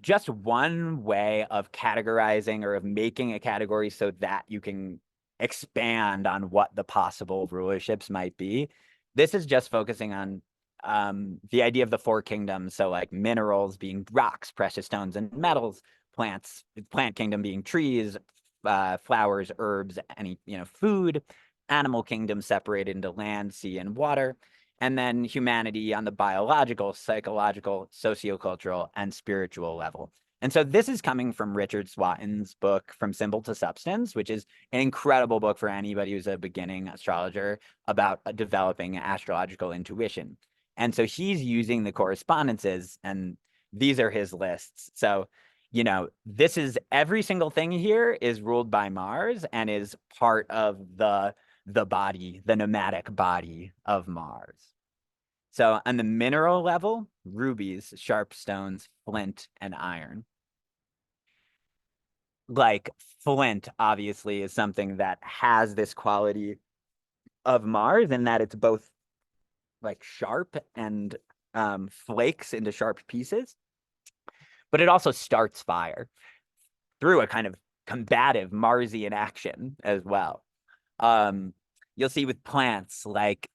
just one way of categorizing or of making a category so that you can expand on what the possible rulerships might be. This is just focusing on the idea of the four kingdoms. So like minerals being rocks, precious stones, and metals, plants, plant kingdom being trees, flowers, herbs, any, food, animal kingdom separated into land, sea, and water, and then humanity on the biological, psychological, sociocultural, and spiritual level. And so this is coming from Richard Swatton's book, From Symbol to Substance, which is an incredible book for anybody who's a beginning astrologer about developing astrological intuition. And so he's using the correspondences, and these are his lists. So, this is every single thing here is ruled by Mars and is part of the body, the nomadic body of Mars. So on the mineral level, rubies, sharp stones, flint, and iron. Like flint, obviously, is something that has this quality of Mars in that it's both like sharp and flakes into sharp pieces, but it also starts fire through a kind of combative Marsian action as well. You'll see with plants, like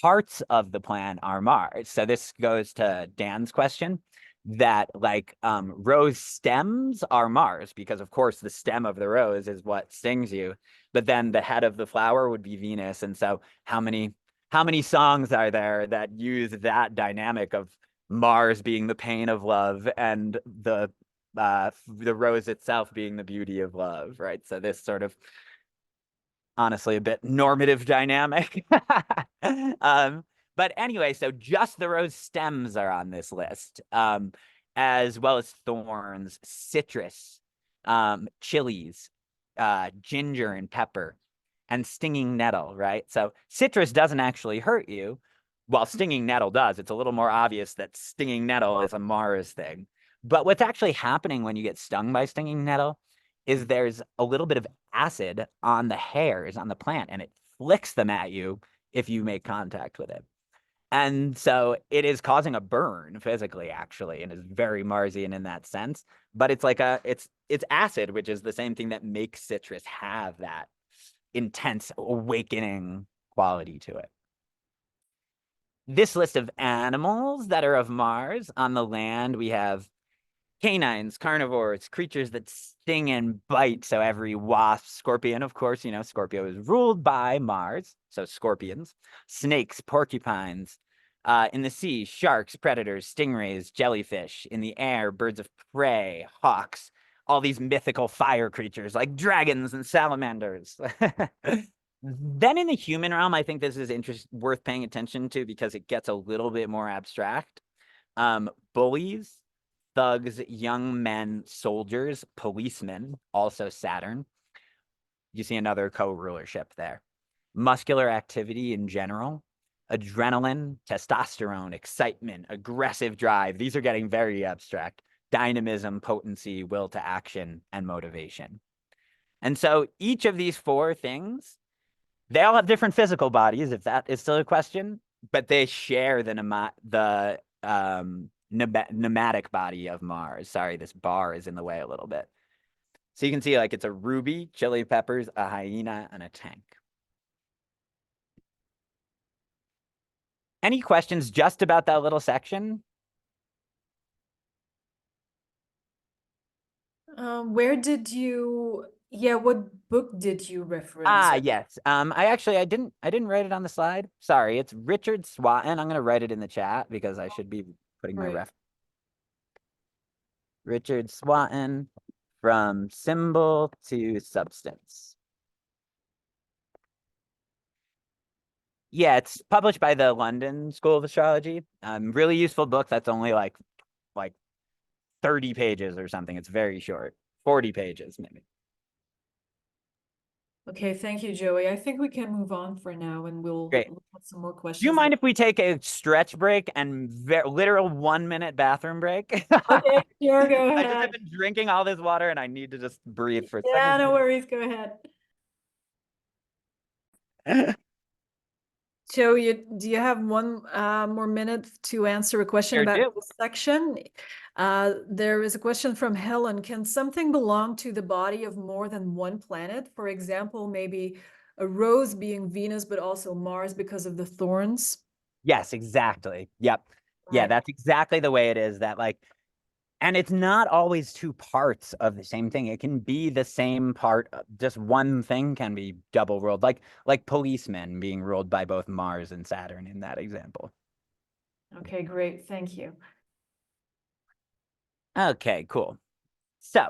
parts of the plant are Mars. So this goes to Dan's question that like rose stems are Mars, because of course the stem of the rose is what stings you, but then the head of the flower would be Venus. And so how many songs are there that use that dynamic of Mars being the pain of love and the rose itself being the beauty of love, right? So this sort of honestly a bit normative dynamic. But anyway, so just the rose stems are on this list, as well as thorns, citrus, chilies, ginger and pepper, and stinging nettle, right? So citrus doesn't actually hurt you, while stinging nettle does. It's a little more obvious that stinging nettle is a Mars thing. But what's actually happening when you get stung by stinging nettle is there's a little bit of acid on the hairs on the plant, and it flicks them at you if you make contact with it. And so it is causing a burn physically, actually, and is very Marsian in that sense. But it's like it's acid, which is the same thing that makes citrus have that intense awakening quality to it. This list of animals that are of Mars. On the land, we have canines, carnivores, creatures that sting and bite. So every wasp, scorpion, of course, Scorpio is ruled by Mars. So scorpions, snakes, porcupines. In the sea, sharks, predators, stingrays, jellyfish. In the air, birds of prey, hawks, all these mythical fire creatures like dragons and salamanders. Then in the human realm, I think this is worth paying attention to because it gets a little bit more abstract. Bullies, thugs, young men, soldiers, policemen, also Saturn. You see another co-rulership there. Muscular activity in general, adrenaline, testosterone, excitement, aggressive drive. These are getting very abstract. Dynamism, potency, will to action, and motivation. And so each of these four things, they all have different physical bodies, if that is still a question, but they share the nomadic body of Mars. Sorry, this bar is in the way a little bit. So you can see like it's a ruby, chili peppers, a hyena, and a tank. Any questions just about that little section? What book did you reference? Yes. I didn't write it on the slide. Sorry, it's Richard Swatton. I'm gonna write it in the chat because I should be putting my ref. Richard Swatton, From Symbol to Substance. Yeah, it's published by the London School of Astrology. Really useful book that's only like 30 pages or something. It's very short. 40 pages, maybe. Okay, thank you, Joey. I think we can move on for now, and we'll Great. look at some more Do questions. you mind if we take a stretch break and literal 1 minute bathroom break? Okay, sure, go I just ahead. have been drinking all this water and I need to just breathe for a Yeah, second. no worries, go ahead. Joey, do you have one more minute to answer a question Sure about do. this section? There is a question from Helen. Can something belong to the body of more than one planet? For example, maybe a rose being Venus, but also Mars because of the thorns? Yes, exactly. Yep. Yeah, Right. that's exactly the way it is. That like, and it's not always two parts of the same thing. It can be the same part. Just one thing can be double ruled, like policemen being ruled by both Mars and Saturn in that example. Okay, great. Thank you. Okay, cool. So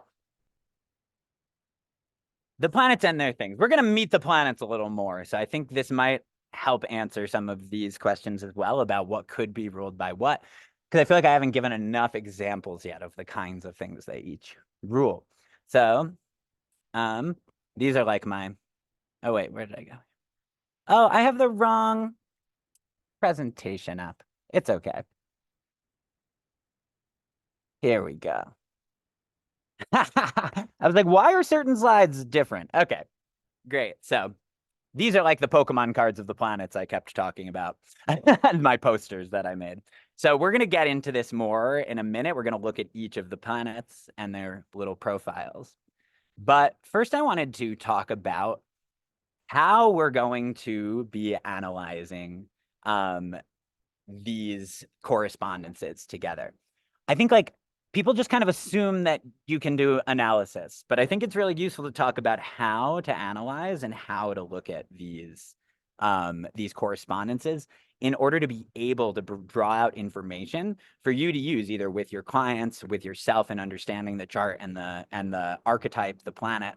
the planets and their things. We're going to meet the planets a little more. So I think this might help answer some of these questions as well about what could be ruled by what. Because I feel like I haven't given enough examples yet of the kinds of things they each rule. So these are like my, oh wait, where did I go? Oh, I have the wrong presentation up. It's okay. Here we go. I was like, why are certain slides different? Okay, great. So these are like the Pokemon cards of the planets I kept talking about, my posters that I made. So we're going to get into this more in a minute. We're going to look at each of the planets and their little profiles. But first, I wanted to talk about how we're going to be analyzing these correspondences together. I think like people just kind of assume that you can do analysis, but I think it's really useful to talk about how to analyze and how to look at these correspondences in order to be able to draw out information for you to use either with your clients, with yourself, in understanding the chart and the archetype, the planet.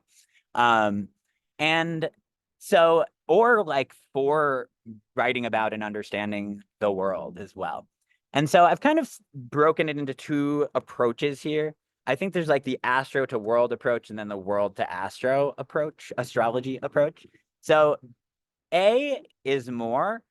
And so, or like for writing about and understanding the world as well. And so I've kind of broken it into two approaches here. I think there's like the astro to world approach and then the world to astro approach, astrology approach. So A is more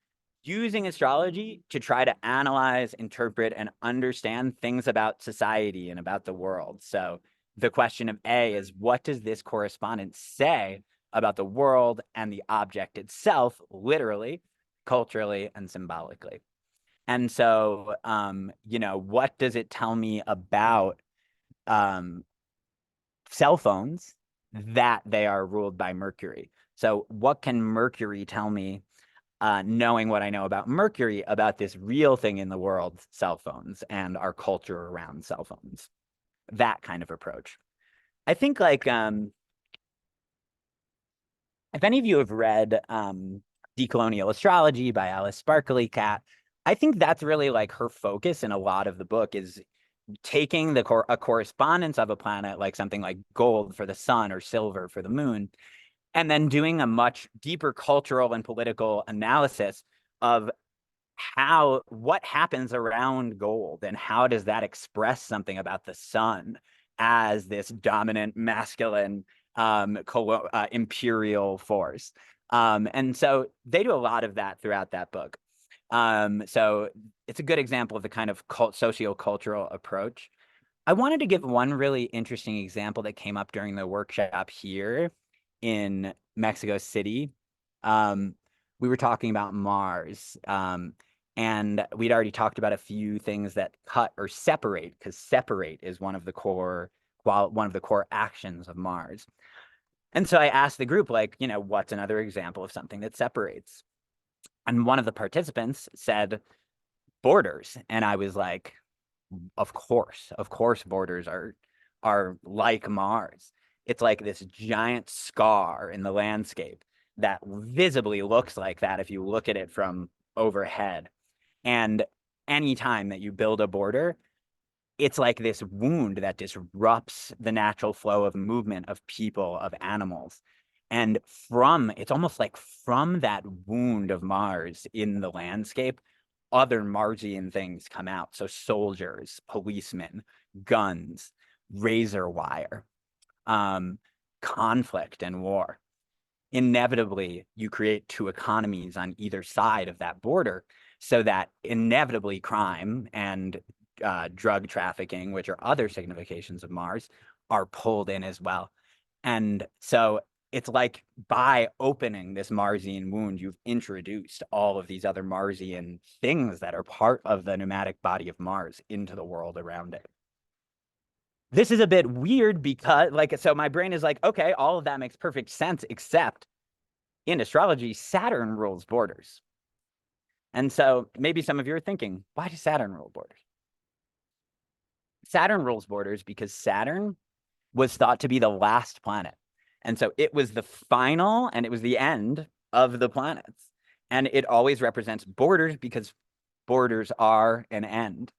using astrology to try to analyze, interpret, and understand things about society and about the world. So the question of A is, what does this correspondence say about the world and the object itself, literally, culturally, and symbolically? And so, what does it tell me about cell phones that they are ruled by Mercury? So what can Mercury tell me, knowing what I know about Mercury, about this real thing in the world, cell phones, and our culture around cell phones? That kind of approach. I think like, if any of you have read Decolonial Astrology by Alice Sparkly Cat, I think that's really like her focus in a lot of the book is taking a correspondence of a planet, like something like gold for the sun or silver for the moon, and then doing a much deeper cultural and political analysis of what happens around gold and how does that express something about the sun as this dominant masculine imperial force. And so they do a lot of that throughout that book. So it's a good example of the kind of socio-cultural approach. I wanted to give one really interesting example that came up during the workshop here in Mexico City. We were talking about Mars, and we'd already talked about a few things that cut or separate, because separate is one of the core actions of Mars. And so I asked the group, like, what's another example of something that separates? And one of the participants said borders. And I was like, of course borders are like Mars. It's like this giant scar in the landscape that visibly looks like that if you look at it from overhead. And anytime that you build a border, it's like this wound that disrupts the natural flow of movement of people, of animals. And it's almost like from that wound of Mars in the landscape, other Marsian things come out. So soldiers, policemen, guns, razor wire, conflict and war. Inevitably, you create two economies on either side of that border, so that inevitably crime and drug trafficking, which are other significations of Mars, are pulled in as well. And so it's like by opening this Marsian wound, you've introduced all of these other Marsian things that are part of the pneumatic body of Mars into the world around it. This is a bit weird because, so my brain is like, okay, all of that makes perfect sense, except in astrology, Saturn rules borders. And so maybe some of you are thinking, why does Saturn rule borders? Saturn rules borders because Saturn was thought to be the last planet. And so it was the final and it was the end of the planets. And it always represents borders because borders are an end.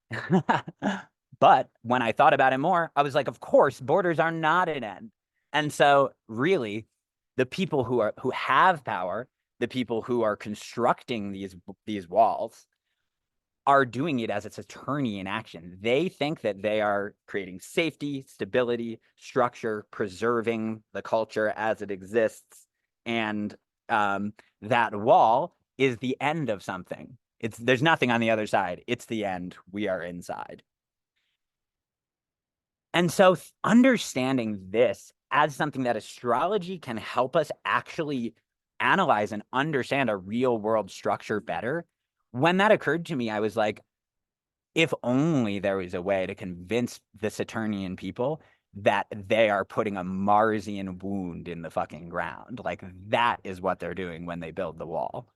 But when I thought about it more, I was like, of course, borders are not an end. And so really, the people who have power, the people who are constructing these walls, are doing it as a Saturnian action. They think that they are creating safety, stability, structure, preserving the culture as it exists. And that wall is the end of something. There's nothing on the other side. It's the end. We are inside. And so understanding this as something that astrology can help us actually analyze and understand a real world structure better, when that occurred to me, I was like, if only there was a way to convince the Saturnian people that they are putting a Marsian wound in the fucking ground. Like, that is what they're doing when they build the wall.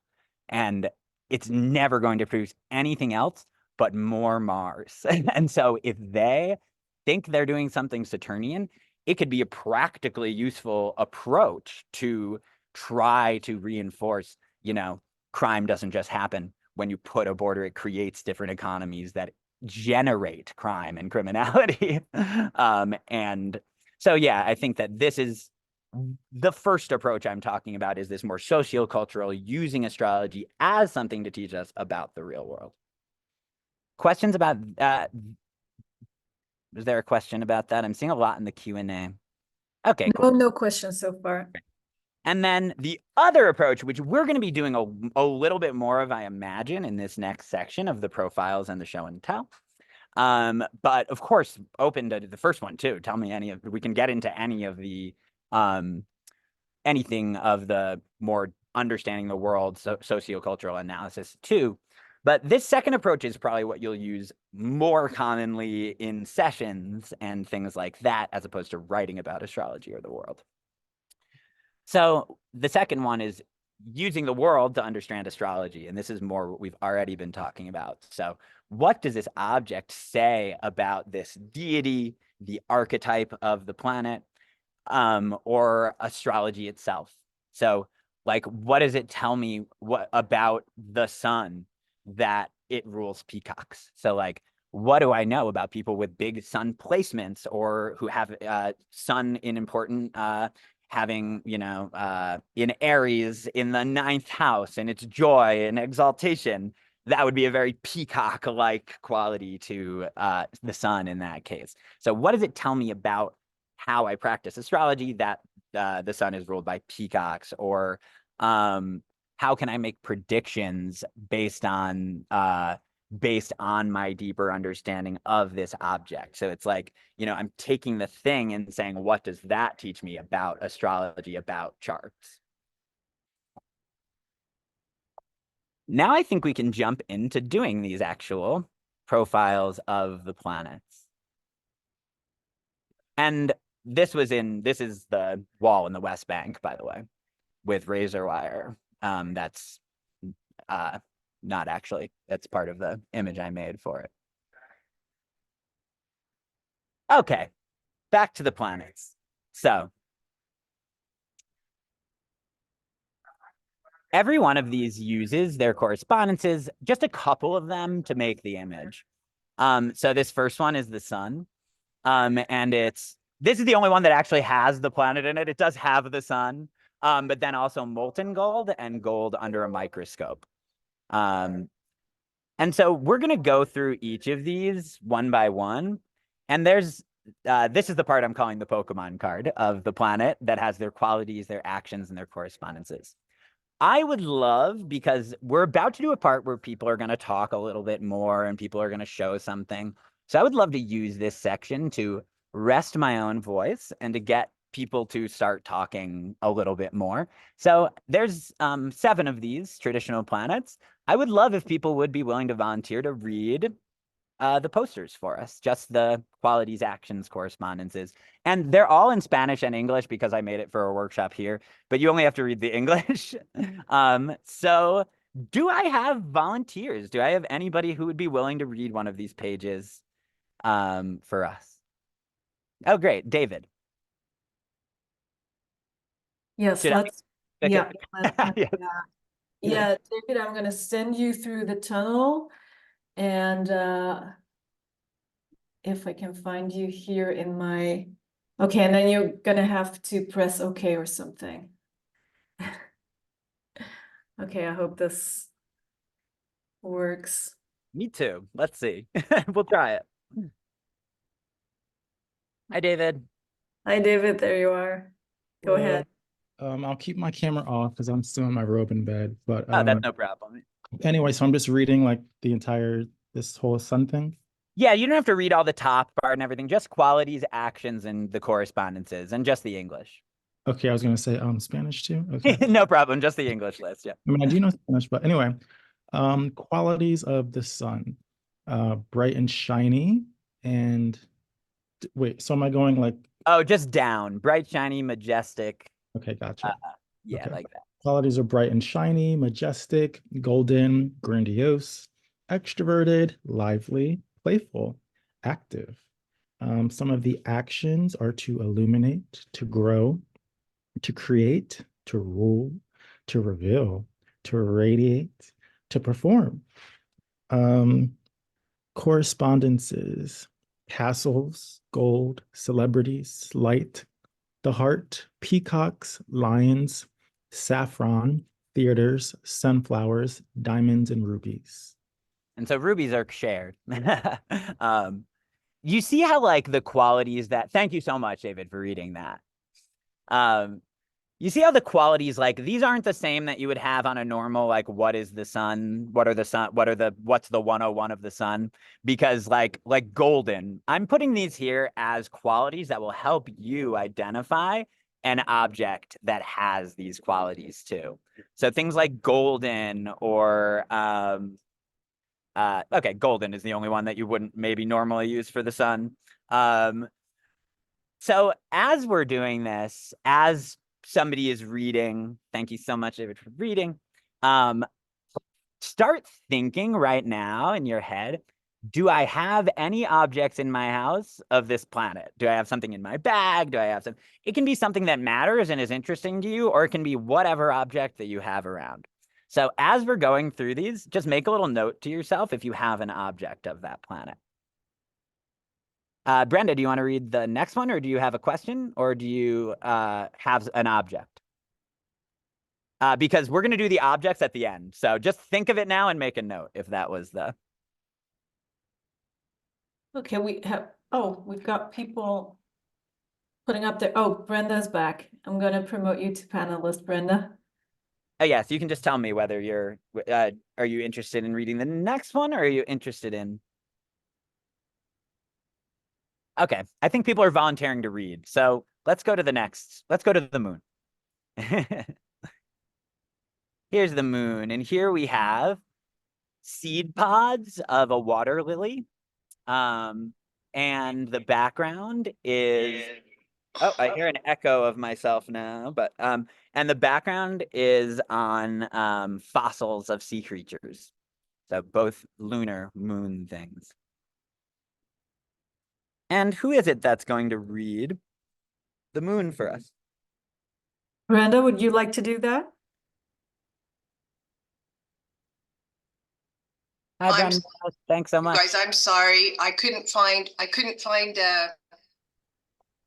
And it's never going to produce anything else but more Mars. And so if they think they're doing something Saturnian, it could be a practically useful approach to try to reinforce, crime doesn't just happen when you put a border. It creates different economies that generate crime and criminality. And so, yeah, I think that this is the first approach I'm talking about, is this more sociocultural, using astrology as something to teach us about the real world. Questions about is there a question about that? I'm seeing a lot in the Q&A. Okay, cool. No questions so far. And then the other approach, which we're going to be doing a little bit more of, I imagine, in this next section of the profiles and the show and tell. But of course, open to the first one too. Tell me we can get into any of the, anything of the more understanding the world, sociocultural analysis too. But this second approach is probably what you'll use more commonly in sessions and things like that, as opposed to writing about astrology or the world. So the second one is using the world to understand astrology. And this is more what we've already been talking about. So what does this object say about this deity, the archetype of the planet, or astrology itself? So, like, what does it tell me about the sun that it rules peacocks? So, like, what do I know about people with big sun placements, or who have sun in important having, in Aries in the 9th house, and it's joy and exaltation? That would be a very peacock-like quality to the sun in that case. So what does it tell me about how I practice astrology that the sun is ruled by peacocks? Or how can I make predictions based on my deeper understanding of this object? So it's like, I'm taking the thing and saying, what does that teach me about astrology, about charts? Now I think we can jump into doing these actual profiles of the planets. And this is the wall in the West Bank, by the way, with razor wire. That's not actually, that's part of the image I made for it. Okay, back to the planets. So every one of these uses their correspondences, just a couple of them, to make the image. So this first one is the sun. And this is the only one that actually has the planet in it. It does have the sun. but then also molten gold and gold under a microscope. And so we're going to go through each of these one by one. And there's this is the part I'm calling the Pokemon card of the planet that has their qualities, their actions, and their correspondences. I would love, because we're about to do a part where people are going to talk a little bit more and people are going to show something. So I would love to use this section to rest my own voice and to get people to start talking a little bit more. So there's 7 of these traditional planets. I would love if people would be willing to volunteer to read the posters for us, just the qualities, actions, correspondences. And they're all in Spanish and English because I made it for a workshop here, but you only have to read the English. So do I have volunteers? Do I have anybody who would be willing to read one of these pages for us? Oh, great. David. Yes, Should I let's, pick yeah, it? yeah. Yes. Yeah, David, I'm gonna send you through the tunnel, and if I can find you here in my, okay, and then you're gonna have to press OK or something. Okay, I hope this works. Me too. Let's see. We'll try it. Hi, David. Hi, David, there you are. Go ahead. I'll keep my camera off because I'm still in my robe in bed. But Oh, that's no problem. anyway, so I'm just reading like this whole sun thing. Yeah, you don't have to read all the top part and everything, just qualities, actions, and the correspondences, and just the English. Okay, I was gonna say Spanish too. Okay. No problem, just the English list, yeah. I mean, I do know Spanish, but anyway, qualities of the sun, bright and shiny, and wait, so am I going like? Oh, just down, bright, shiny, majestic. Okay, gotcha. Yeah, Okay. like that. Qualities are bright and shiny, majestic, golden, grandiose, extroverted, lively, playful, active. Some of the actions are to illuminate, to grow, to create, to rule, to reveal, to radiate, to perform. Correspondences, castles, gold, celebrities, light, the heart, peacocks, lions, saffron, theaters, sunflowers, diamonds, and rubies. And so rubies are shared. You see how like the qualities that, thank you so much, David, for reading that. You see how the qualities, like these aren't the same that you would have on a normal, like what is the sun? What's the 101 of the sun? Because like golden, I'm putting these here as qualities that will help you identify an object that has these qualities too. So things like golden or, okay, golden is the only one that you wouldn't maybe normally use for the sun. So as we're doing this, as somebody is reading, thank you so much, David, for reading. Start thinking right now in your head, do I have any objects in my house of this planet? Do I have something in my bag? Do I have some? It can be something that matters and is interesting to you, or it can be whatever object that you have around. So as we're going through these, just make a little note to yourself if you have an object of that planet. Brenda, do you want to read the next one, or do you have a question, or do you have an object? Because we're going to do the objects at the end. So just think of it now and make a note if that was the... Okay, we've got people putting up their, oh, Brenda's back. I'm going to promote you to panelist, Brenda. Oh, yes, you can just tell me whether you're, are you interested in reading the next one, or are you interested in... Okay, I think people are volunteering to read. So let's go to the next. Let's go to the moon. Here's the moon. And here we have seed pods of a water lily. And the background is... Oh, I hear an echo of myself now. But and the background is on fossils of sea creatures. So both lunar moon things. And who is it that's going to read the moon for us? Brenda, would you like to do that? Hi, Brenda. Thanks so much. Guys, I'm sorry. I couldn't find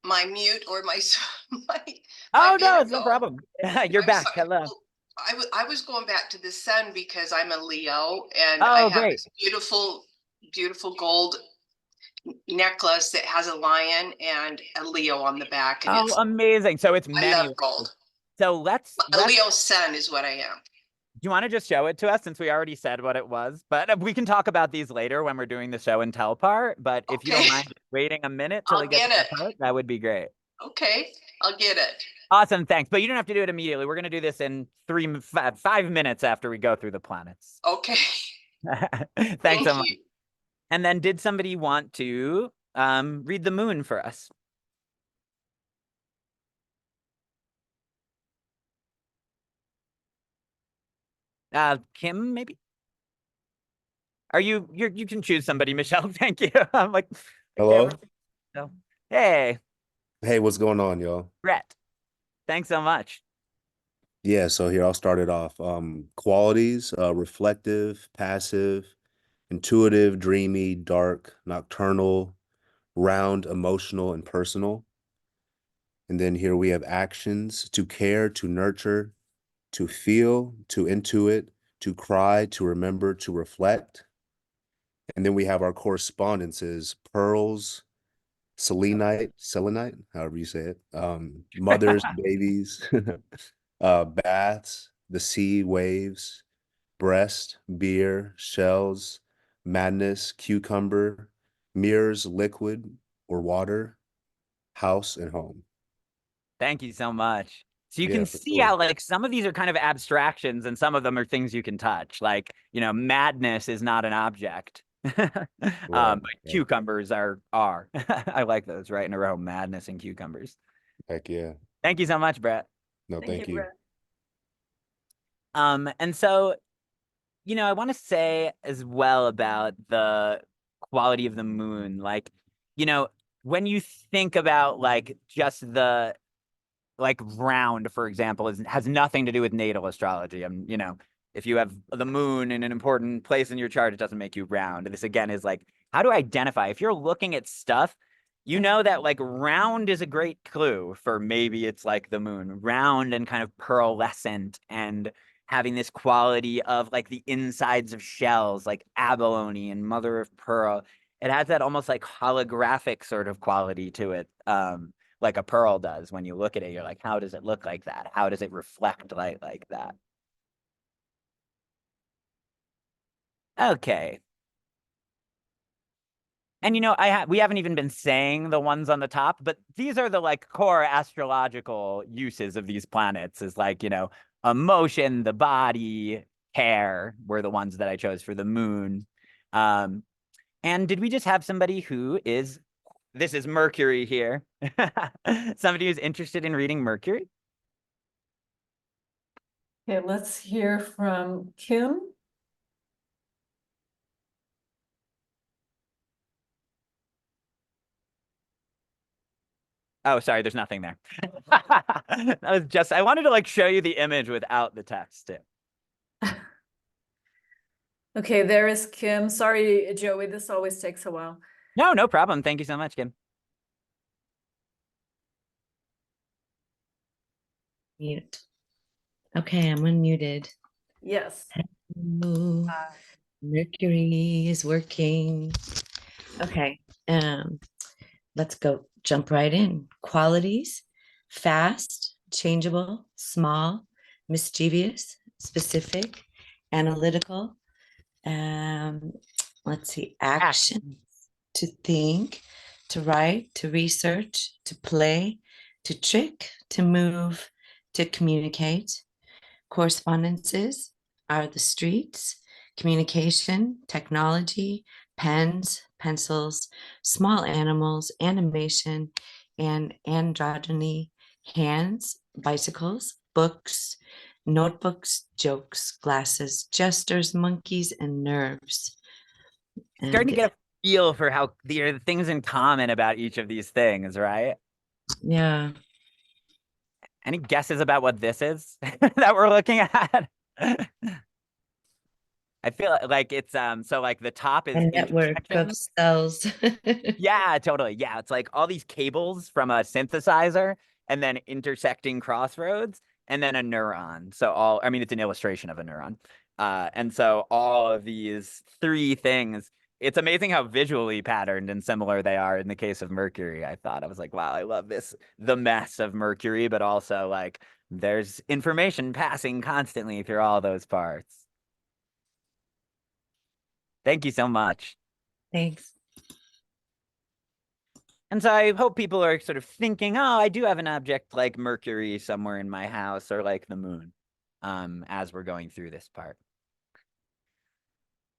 my mute or my Oh, no, video it's no go. problem. You're I'm back. sorry. Hello. I was going back to the sun because I'm a Leo and I Oh, have great. this beautiful gold necklace that has a lion and a Leo on the back, and Oh, amazing. So it's I many. love gold. So let's A Leo sun is what I am. do you want to just show it to us since we already said what it was? But we can talk about these later when we're doing the show and tell part. But if you don't Okay. mind waiting a minute till I'll we get to get that it. part, that would be great. Okay, I'll get it. Awesome, thanks. But you don't have to do it immediately. We're going to do this in 5 minutes after we go through the planets. Okay. Thanks Thank so much. you. And then did somebody want to read the moon for us? Kim, maybe? Are you can choose somebody, Michelle. Thank you. I'm like, Hello? no. Hey, Hey, what's going on, y'all? Brett. Thanks so much. Yeah, so here I'll start it off. Qualities, reflective, passive, intuitive, dreamy, dark, nocturnal, round, emotional, and personal. And then here we have actions: to care, to nurture, to feel, to intuit, to cry, to remember, to reflect. And then we have our correspondences: pearls, selenite, however you say it, mothers, babies, baths, the sea, waves, breast, beer, shells, madness, cucumber, mirrors, liquid or water, house, and home. Thank you so much. So you Yeah, can for see sure. how like some of these are kind of abstractions and some of them are things you can touch. Like, madness is not an object. But cucumbers are. I like those right in a row, madness and cucumbers. Heck yeah. Thank you so much, Brett. No, thank you. Brett. And so, I want to say as well about the quality of the moon. Like, when you think about like just the like round, for example, has nothing to do with natal astrology. If you have the moon in an important place in your chart, it doesn't make you round. This again is like, how to identify. If you're looking at stuff, you know that like round is a great clue for maybe it's like the moon, round and kind of pearlescent and having this quality of like the insides of shells, like abalone and mother of pearl. It has that almost like holographic sort of quality to it. Like a pearl does. When you look at it, you're like, how does it look like that? How does it reflect light like that? Okay. And we haven't even been saying the ones on the top, but these are the like core astrological uses of these planets is like, emotion, the body, care were the ones that I chose for the moon. And did we just have somebody this is Mercury here. Somebody who's interested in reading Mercury? Okay, let's hear from Kim. Oh, sorry, there's nothing there. That was I wanted to like show you the image without the text too. Okay, there is Kim. Sorry, Joey, this always takes a while. No problem. Thank you so much, Kim. Mute. Okay, I'm unmuted. Yes. Hello. Mercury is working. Okay, let's go. Jump right in. Qualities: fast, changeable, small, mischievous, specific, analytical. Let's see. Action: to think, to write, to research, to play, to trick, to move, to communicate. Correspondences are the streets, communication, technology, pens, pencils, small animals, animation, and androgyny, hands, bicycles, books, notebooks, jokes, glasses, jesters, monkeys, and nerves. Starting to get a feel for how the things in common about each of these things, right? Yeah. Any guesses about what this is that we're looking at? I feel like it's so like the top is A network of intersections. cells. Yeah, totally. Yeah, it's like all these cables from a synthesizer and then intersecting crossroads and then a neuron. So all, I mean, it's an illustration of a neuron. And so all of these three things, it's amazing how visually patterned and similar they are in the case of Mercury. I thought, I was like, wow, I love this, the mess of Mercury, but also like there's information passing constantly through all those parts. Thank you so much. Thanks. And so I hope people are sort of thinking, oh, I do have an object like Mercury somewhere in my house or like the moon, as we're going through this part.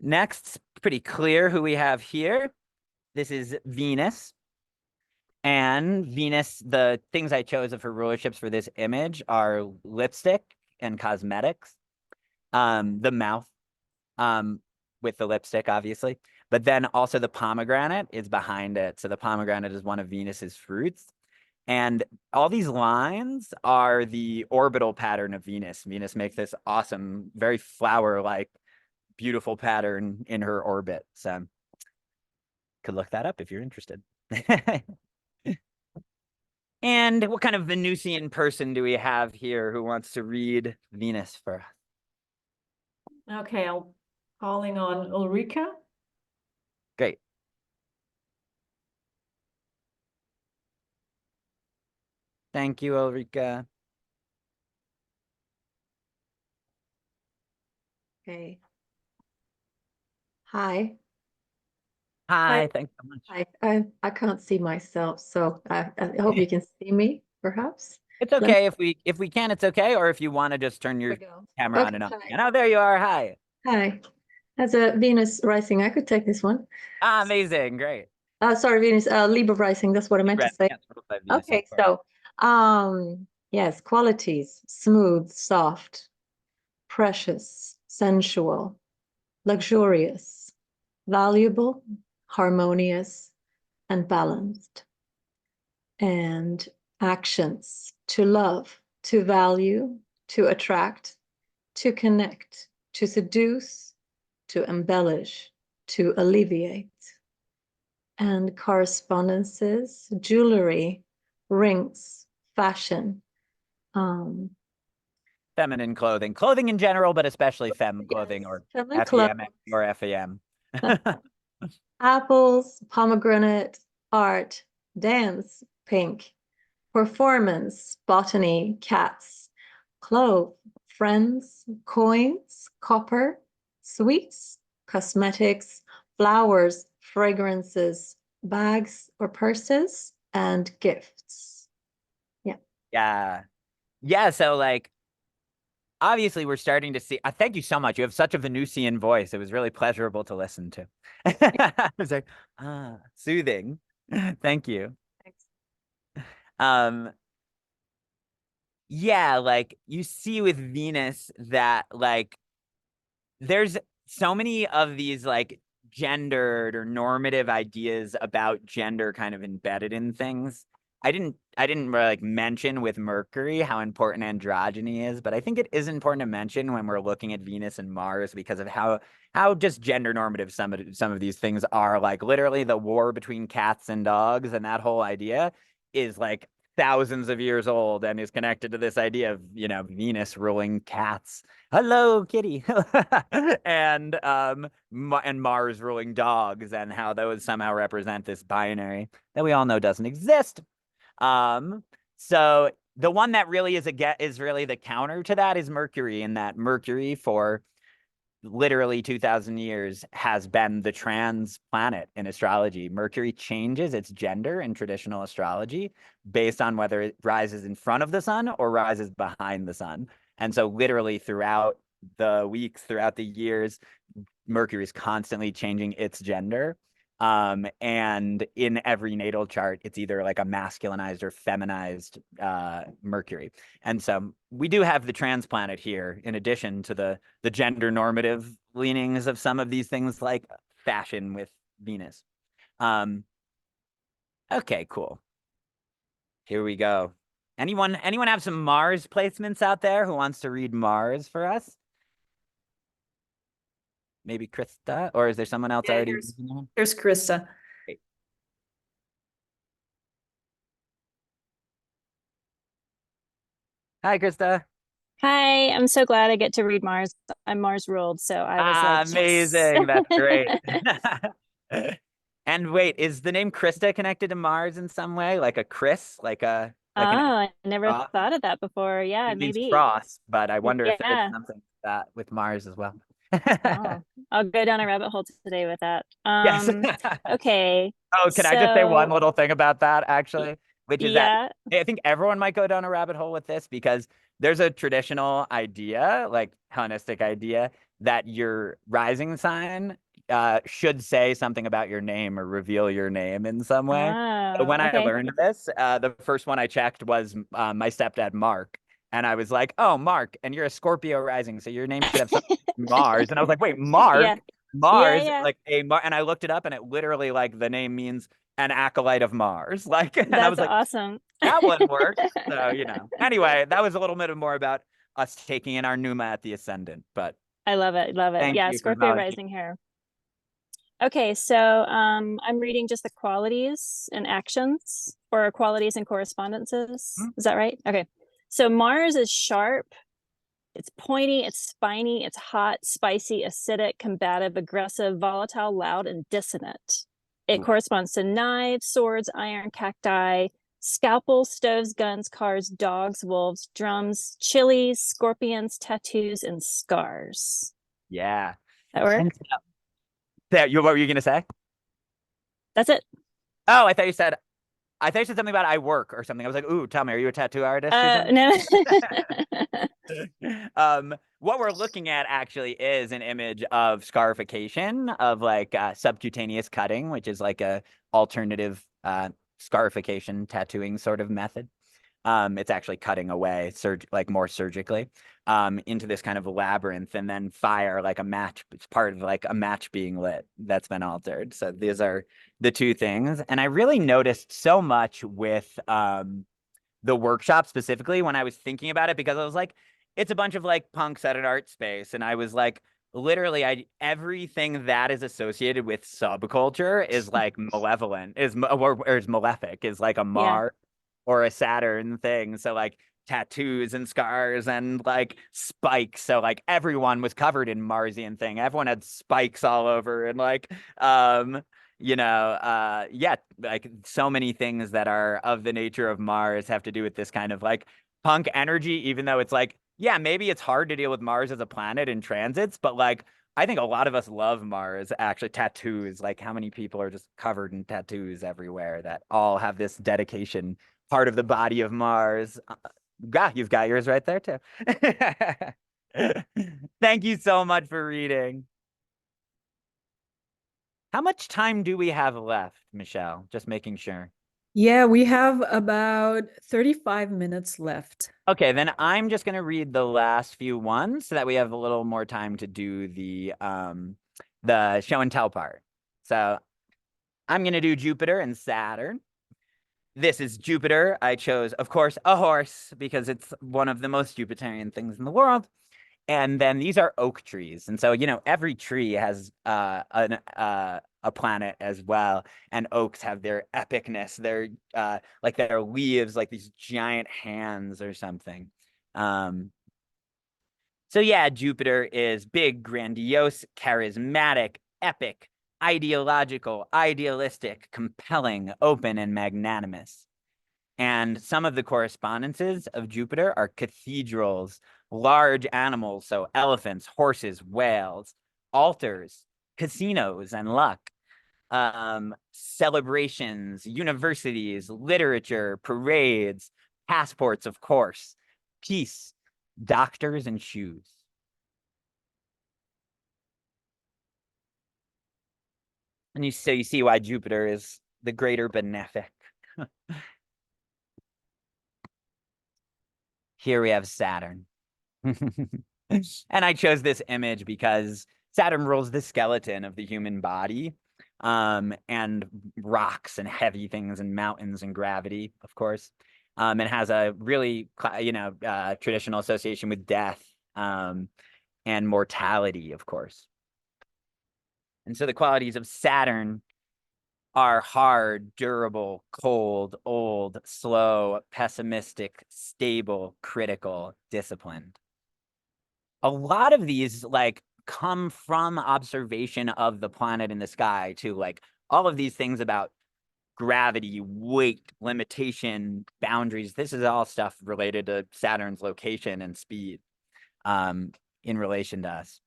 Next, pretty clear who we have here. This is Venus. And Venus, the things I chose for rulerships for this image are lipstick and cosmetics, the mouth, with the lipstick, obviously. But then also the pomegranate is behind it. So the pomegranate is one of Venus's fruits. And all these lines are the orbital pattern of Venus. Venus makes this awesome, very flower-like, beautiful pattern in her orbit. So could look that up if you're interested. And what kind of Venusian person do we have here who wants to read Venus for us? Okay, I'm calling on Ulrika. Great. Thank you, Ulrika. Okay. Hi. Hi, thanks so much. I can't see myself, so I hope you can see me, perhaps. It's okay if we can, it's okay. Or if you want to just turn There your we go. camera on Okay, and off. hi. And oh, there you are. Hi. Hi. As a Venus rising, I could take this one. Ah, amazing. Great. Sorry, Venus, Libra rising, that's what I meant to say. Yes, ruled by Venus, of Okay, course. so yes, qualities: smooth, soft, precious, sensual, luxurious, valuable, harmonious, and balanced. And actions: to love, to value, to attract, to connect, to seduce, to embellish, to alleviate. And correspondences: jewelry, rings, fashion. Feminine clothing. Clothing in general, but especially femme clothing Yes, or feminine FEM clothes. or FAM. Apples, pomegranate, art, dance, pink, performance, botany, cats, clove, friends, coins, copper, sweets, cosmetics, flowers, fragrances, bags or purses, and gifts. Yeah. Yeah. Yeah. So like, obviously we're starting to see, thank you so much. You have such a Venusian voice. It was really pleasurable to listen to. I was like, soothing. Thank you. Thanks. Yeah, like you see with Venus that like there's so many of these like gendered or normative ideas about gender kind of embedded in things. I didn't really, like mention with Mercury how important androgyny is, but I think it is important to mention when we're looking at Venus and Mars because of how just gender normative some of these things are. Like literally the war between cats and dogs and that whole idea is like thousands of years old and is connected to this idea of, you know, Venus ruling cats. Hello, kitty. And Mars ruling dogs, and how those somehow represent this binary that we all know doesn't exist. So the one that really is really the counter to that is Mercury, in that Mercury for literally 2,000 years has been the trans planet in astrology. Mercury changes its gender in traditional astrology based on whether it rises in front of the sun or rises behind the sun. And so literally throughout the weeks, throughout the years, Mercury is constantly changing its gender. And in every natal chart, it's either like a masculinized or feminized Mercury. And so we do have the trans planet here, in addition to the gender normative leanings of some of these things like fashion with Venus. Okay, cool. Here we go. Anyone have some Mars placements out there who wants to read Mars for us? maybe Krista, or is there someone else Yeah, already? here's Krista. Great. Hi, Krista. Hi, I'm so glad I get to read Mars. I'm Mars ruled, so I was like, Amazing. yes. That's great. And wait, is the name Krista connected to Mars in some way? Like a Chris, like Oh, an I never cross? thought of that before. Yeah, It means maybe. cross, but I wonder if there's Yeah. something like that with Mars as well. Oh, I'll go down a rabbit hole today with that. Yes. Okay. Oh, can I just say one So, little thing about that, actually? Which is that yeah. I think everyone might go down a rabbit hole with this because there's a traditional idea, like Hellenistic idea, that your rising sign should say something about your name or reveal your name in some way. But Oh, when I okay. learned this, the first one I checked was my stepdad, Mark. And I was like, oh, Mark, and you're a Scorpio rising, so your name should have something with Mars. And I was like, wait, Mark? Yeah. Mars, Yeah. like and I looked it up and it literally like the name means an acolyte of Mars. Like, and I was That's like, awesome. that one works. So, anyway, that was a little bit more about us taking in our Numa at the ascendant, but I love it. Love it. thank Yeah, you for Scorpio validating. rising here. Okay, so I'm reading just the qualities and actions or qualities and correspondences. Hmm. Is that right? Okay. So Mars is sharp, it's pointy, it's spiny, it's hot, spicy, acidic, combative, aggressive, volatile, loud, and dissonant. It Ooh. corresponds to knives, swords, iron, cacti, scalpels, stoves, guns, cars, dogs, wolves, drums, chilies, scorpions, tattoos, and scars. Yeah. That work? And what were you gonna say? That's it. Oh, I thought you said something about I work or something. I was like, ooh, tell me, are you a tattoo artist or something? No. What we're looking at actually is an image of scarification, of like subcutaneous cutting, which is like a alternative scarification tattooing sort of method. It's actually cutting away like more surgically into this kind of labyrinth, and then fire like a match. It's part of like a match being lit that's been altered. So these are the two things. And I really noticed so much with the workshop specifically when I was thinking about it, because I was like, it's a bunch of like punks at an art space. And I was like, literally, everything that is associated with subculture is like malevolent, or is malefic, is like a Mars or a Saturn thing. So like tattoos and scars and like spikes. So like everyone was covered in Marsian thing. Everyone had spikes all over, and like yeah, like so many things that are of the nature of Mars have to do with this kind of like punk energy, even though it's like, yeah, maybe it's hard to deal with Mars as a planet in transits, but like I think a lot of us love Mars. Actually, tattoos, like how many people are just covered in tattoos everywhere that all have this dedication part of the body of Mars. Yeah, you've got yours right there too. Thank you so much for reading. How much time do we have left, Michelle? Just making sure. Yeah, we have about 35 minutes left. Okay, then I'm just going to read the last few ones so that we have a little more time to do the show and tell part. So I'm going to do Jupiter and Saturn. This is Jupiter. I chose, of course, a horse because it's one of the most Jupiterian things in the world. And then these are oak trees. And so, every tree has a planet as well. And oaks have their epicness, their like their leaves, like these giant hands or something. So yeah, Jupiter is big, grandiose, charismatic, epic, ideological, idealistic, compelling, open, and magnanimous. And some of the correspondences of Jupiter are cathedrals, large animals, so elephants, horses, whales, altars, casinos, and luck, celebrations, universities, literature, parades, passports, of course, peace, doctors, and shoes. And you see why Jupiter is the greater benefic. Here we have Saturn. And I chose this image because Saturn rules the skeleton of the human body, and rocks and heavy things and mountains and gravity, of course. And has a really, traditional association with death, and mortality, of course. And so the qualities of Saturn are hard, durable, cold, old, slow, pessimistic, stable, critical, disciplined. A lot of these like come from observation of the planet in the sky too, like all of these things about gravity, weight, limitation, boundaries. This is all stuff related to Saturn's location and speed in relation to us.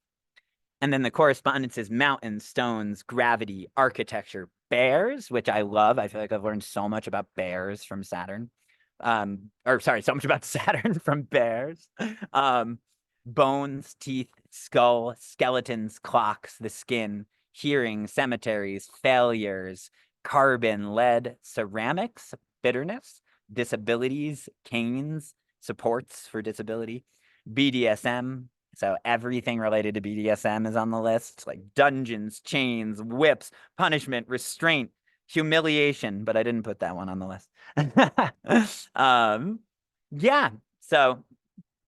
And then the correspondences, mountains, stones, gravity, architecture, bears, which I love. I feel like I've learned so much about bears from Saturn. Or sorry, so much about Saturn from bears. Bones, teeth, skull, skeletons, clocks, the skin, hearing, cemeteries, failures, carbon, lead, ceramics, bitterness, disabilities, canes, supports for disability, BDSM. So everything related to BDSM is on the list, like dungeons, chains, whips, punishment, restraint, humiliation, but I didn't put that one on the list. Yeah, so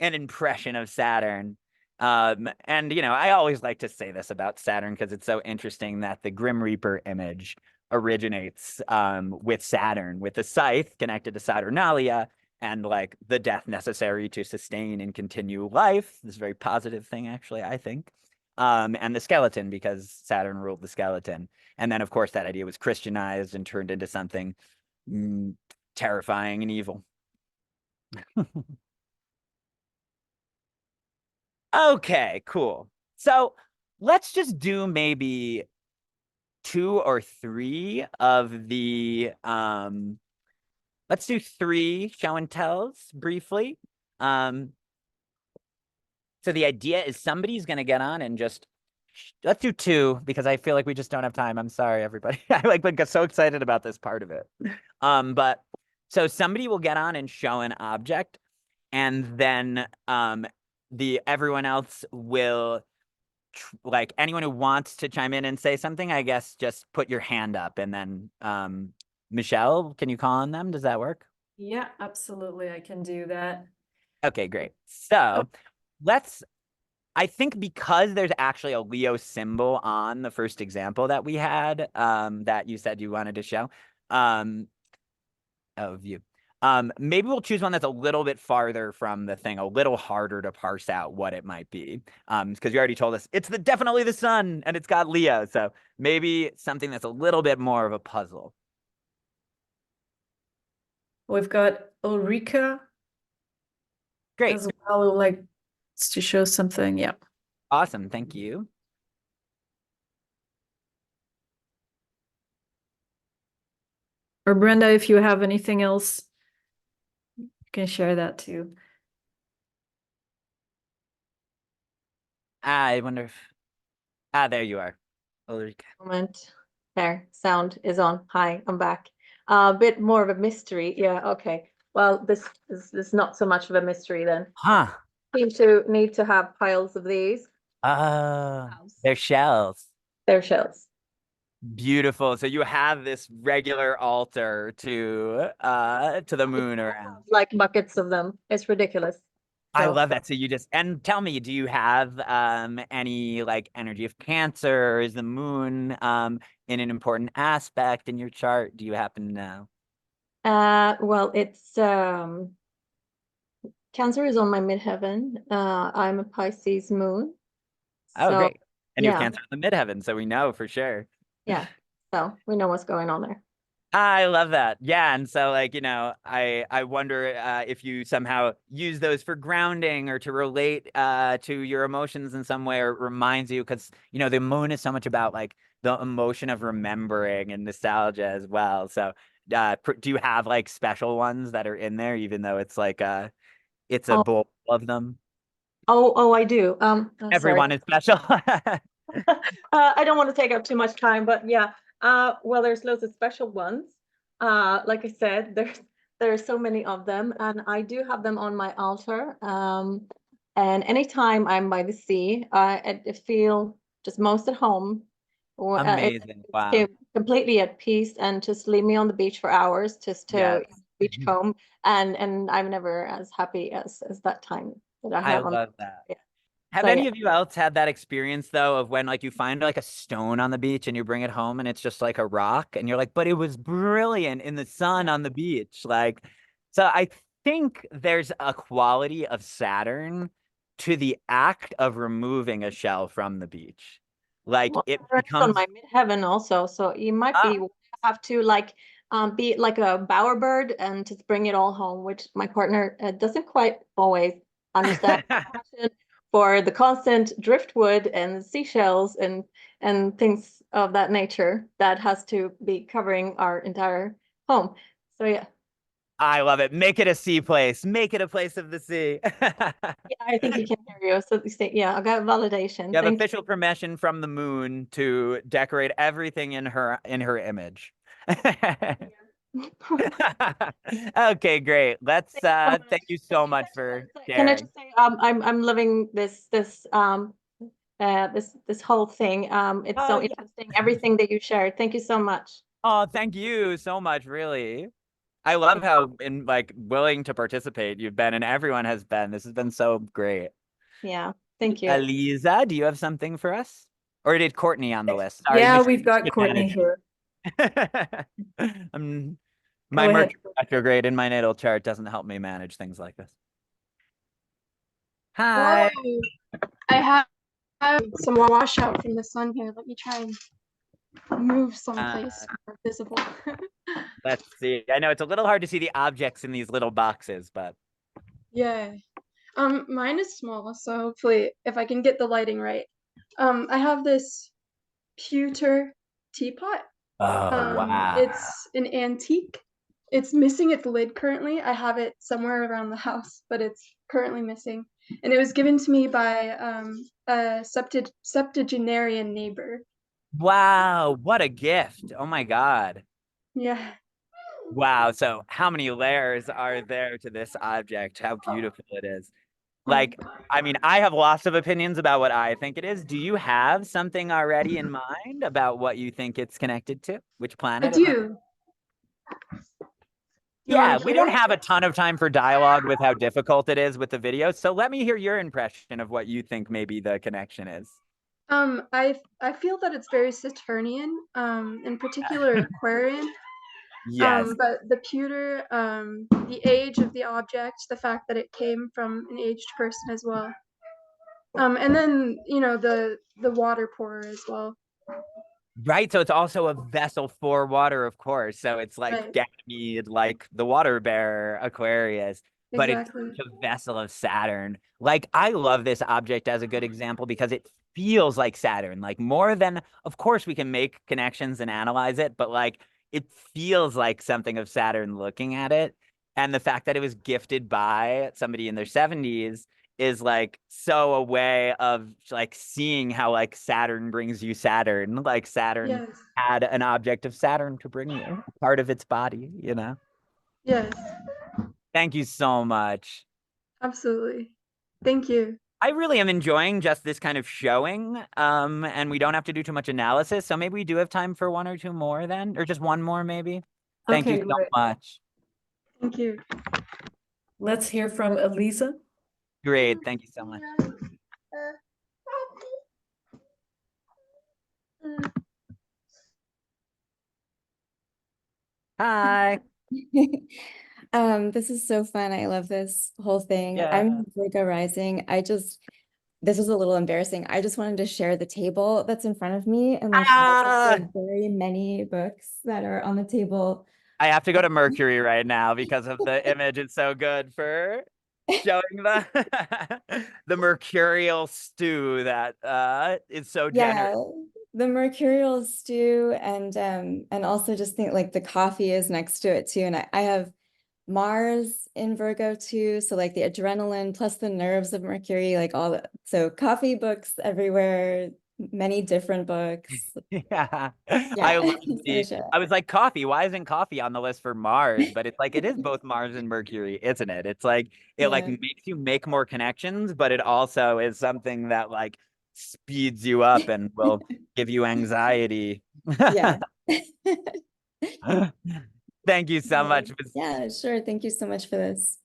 an impression of Saturn. And, you know, I always like to say this about Saturn because it's so interesting that the Grim Reaper image originates with Saturn, with the scythe connected to Saturnalia, and like the death necessary to sustain and continue life. This is a very positive thing, actually, I think. And the skeleton, because Saturn ruled the skeleton. And then, of course, that idea was Christianized and turned into something terrifying and evil. Okay, cool. So let's just do maybe 2 or 3 of the let's do 3 show and tells briefly. So the idea is somebody's gonna get on and just let's do 2 because I feel like we just don't have time. I'm sorry, everybody. I like got so excited about this part of it. But so somebody will get on and show an object, and then everyone else will like anyone who wants to chime in and say something, I guess just put your hand up, and then Michelle, can you call on them? Does that work? Yeah, absolutely. I can do that. Okay, great. So I think because there's actually a Leo symbol on the first example that we had, that you said you wanted to show, view. Maybe we'll choose one that's a little bit farther from the thing, a little harder to parse out what it might be. Because you already told us it's definitely the sun and it's got Leo. So maybe something that's a little bit more of a puzzle. We've got Ulrika Great. as well, who likes to show something. Yeah. Awesome. Thank you. Or Brenda, if you have anything else, you can share that too. I wonder if there you are, Ulrika. Moment. There, sound is on. Hi, I'm back. A bit more of a mystery. Yeah, okay. Well, this is not so much of a mystery then. Huh. Seem to need to have piles of these. They're shells. They're shells. Beautiful. So you have this regular altar to the moon around. Like buckets of them. It's ridiculous. I So- love that. So you just, and tell me, do you have any like energy of Cancer? Is the moon in an important aspect in your chart? Do you happen to know? Well, it's Cancer is on my midheaven. I'm a Pisces moon. Oh, So, great. And you have yeah. Cancer in the midheaven, so we know for sure. Yeah. So we know what's going on there. I love that. Yeah. And so like, you know, I wonder if you somehow use those for grounding or to relate to your emotions in some way, or it reminds you, because, you know, the moon is so much about like the emotion of remembering and nostalgia as well. So do you have like special ones that are in there, even though it's like it's a bowl of them? Oh, I do. Everyone is special. I don't want to take up too much time, but yeah. Well, there's loads of special ones. Like I said, there are so many of them, and I do have them on my altar. And anytime I'm by the sea, I feel just most at home. Amazing. Wow. Completely at peace, and just leave me on the beach for hours, just to beach comb, and I'm never as happy as that time that I have. I love that. Yeah. Have So, any yeah. of you else had that experience though of when like you find like a stone on the beach and you bring it home and it's just like a rock and you're like, but it was brilliant in the sun on the beach. Like, so I think there's a quality of Saturn to the act of removing a shell from the beach. Like Well, it Saturn's on becomes my midheaven also, so you might ah, have to like be like a bowerbird and just bring it all home, which my partner doesn't quite always understand. Passion for the constant driftwood and seashells and things of that nature that has to be covering our entire home. So yeah. I love it. Make it a sea place. Make it a place of the sea. Yeah, I think he can hear you. So yeah, I got validation. You have Thank official permission from the moon to decorate everything in her image. you. Okay, great. Let's Thank you so much. thank you so much for Can I sharing. just say, I'm loving this whole thing. It's so Oh, yeah. interesting, everything that you shared. Thank you so much. Oh, thank you so much, really. I love how willing to participate you've been and everyone has been. This has been so great. Yeah, thank you. Eliza, do you have something for us? Or did Courtney on the list? Sorry, Yeah, Michelle, we've got you Courtney managed. here. My Go ahead. Mercury retrograde in my natal chart doesn't help me manage things like this. Hi. I have some washout from the sun here. Let me try and move someplace more visible. Let's see. I know it's a little hard to see the objects in these little boxes, but Yeah. Mine is small, so hopefully if I can get the lighting right. I have this pewter teapot. oh wow. It's an antique. It's missing its lid currently. I have it somewhere around the house, but it's currently missing. And it was given to me by a septuagenarian neighbor. Wow, what a gift. Oh my God. Yeah. Wow. So how many layers are there to this object? How beautiful it is. Like, I mean, I have lots of opinions about what I think it is. Do you have something already in mind about what you think it's connected to? Which I planet? it might- do. You Yeah, want to we hear don't it? have a ton of time for dialogue with how difficult it is with the video. So let me hear your impression of what you think maybe the connection is. I feel that it's very Saturnian, in particular Aquarian. Yes. But the pewter, the age of the object, the fact that it came from an aged person as well. And then the water pourer as well. Right. So it's also a vessel for water, of course. So it's like Right. Ganymede, like the water bearer, Aquarius, but it's Exactly. such a vessel of Saturn. Like, I love this object as a good example because it feels like Saturn, like more than, of course, we can make connections and analyze it, but like it feels like something of Saturn looking at it. And the fact that it was gifted by somebody in their 70s is like so a way of like seeing how like Saturn brings you Saturn, like Saturn Yes. had an object of Saturn to bring you, part of its body, you know? Yes. Thank you so much. Absolutely. Thank you. I really am enjoying just this kind of showing, and we don't have to do too much analysis. So maybe we do have time for one or two more then, or just one more maybe. Thank you Okay, so great. much. Thank you. Let's hear from Elisa. Great. Thank you so much. Hi. This is so fun. I love this whole thing. Yeah. I'm Virgo rising. This is a little embarrassing. I just wanted to share the table that's in front of me and like all of the very many books that are on the table. I have to go to Mercury right now because of the image. It's so good for showing the the mercurial stew that is so generous. Yeah, the mercurial stew and also just think like the coffee is next to it too. And I have Mars in Virgo too. So like the adrenaline plus the nerves of Mercury, like all that. So coffee, books everywhere, many different books. Yeah. Yeah. I love So the sure. I was like, coffee. Why isn't coffee on the list for Mars? But it's like it is both Mars and Mercury, isn't it? It's like it like Yeah. makes you make more connections, but it also is something that like speeds you up and will give you anxiety. Yeah. Thank you so much. Yeah, sure. Thank you so much for this.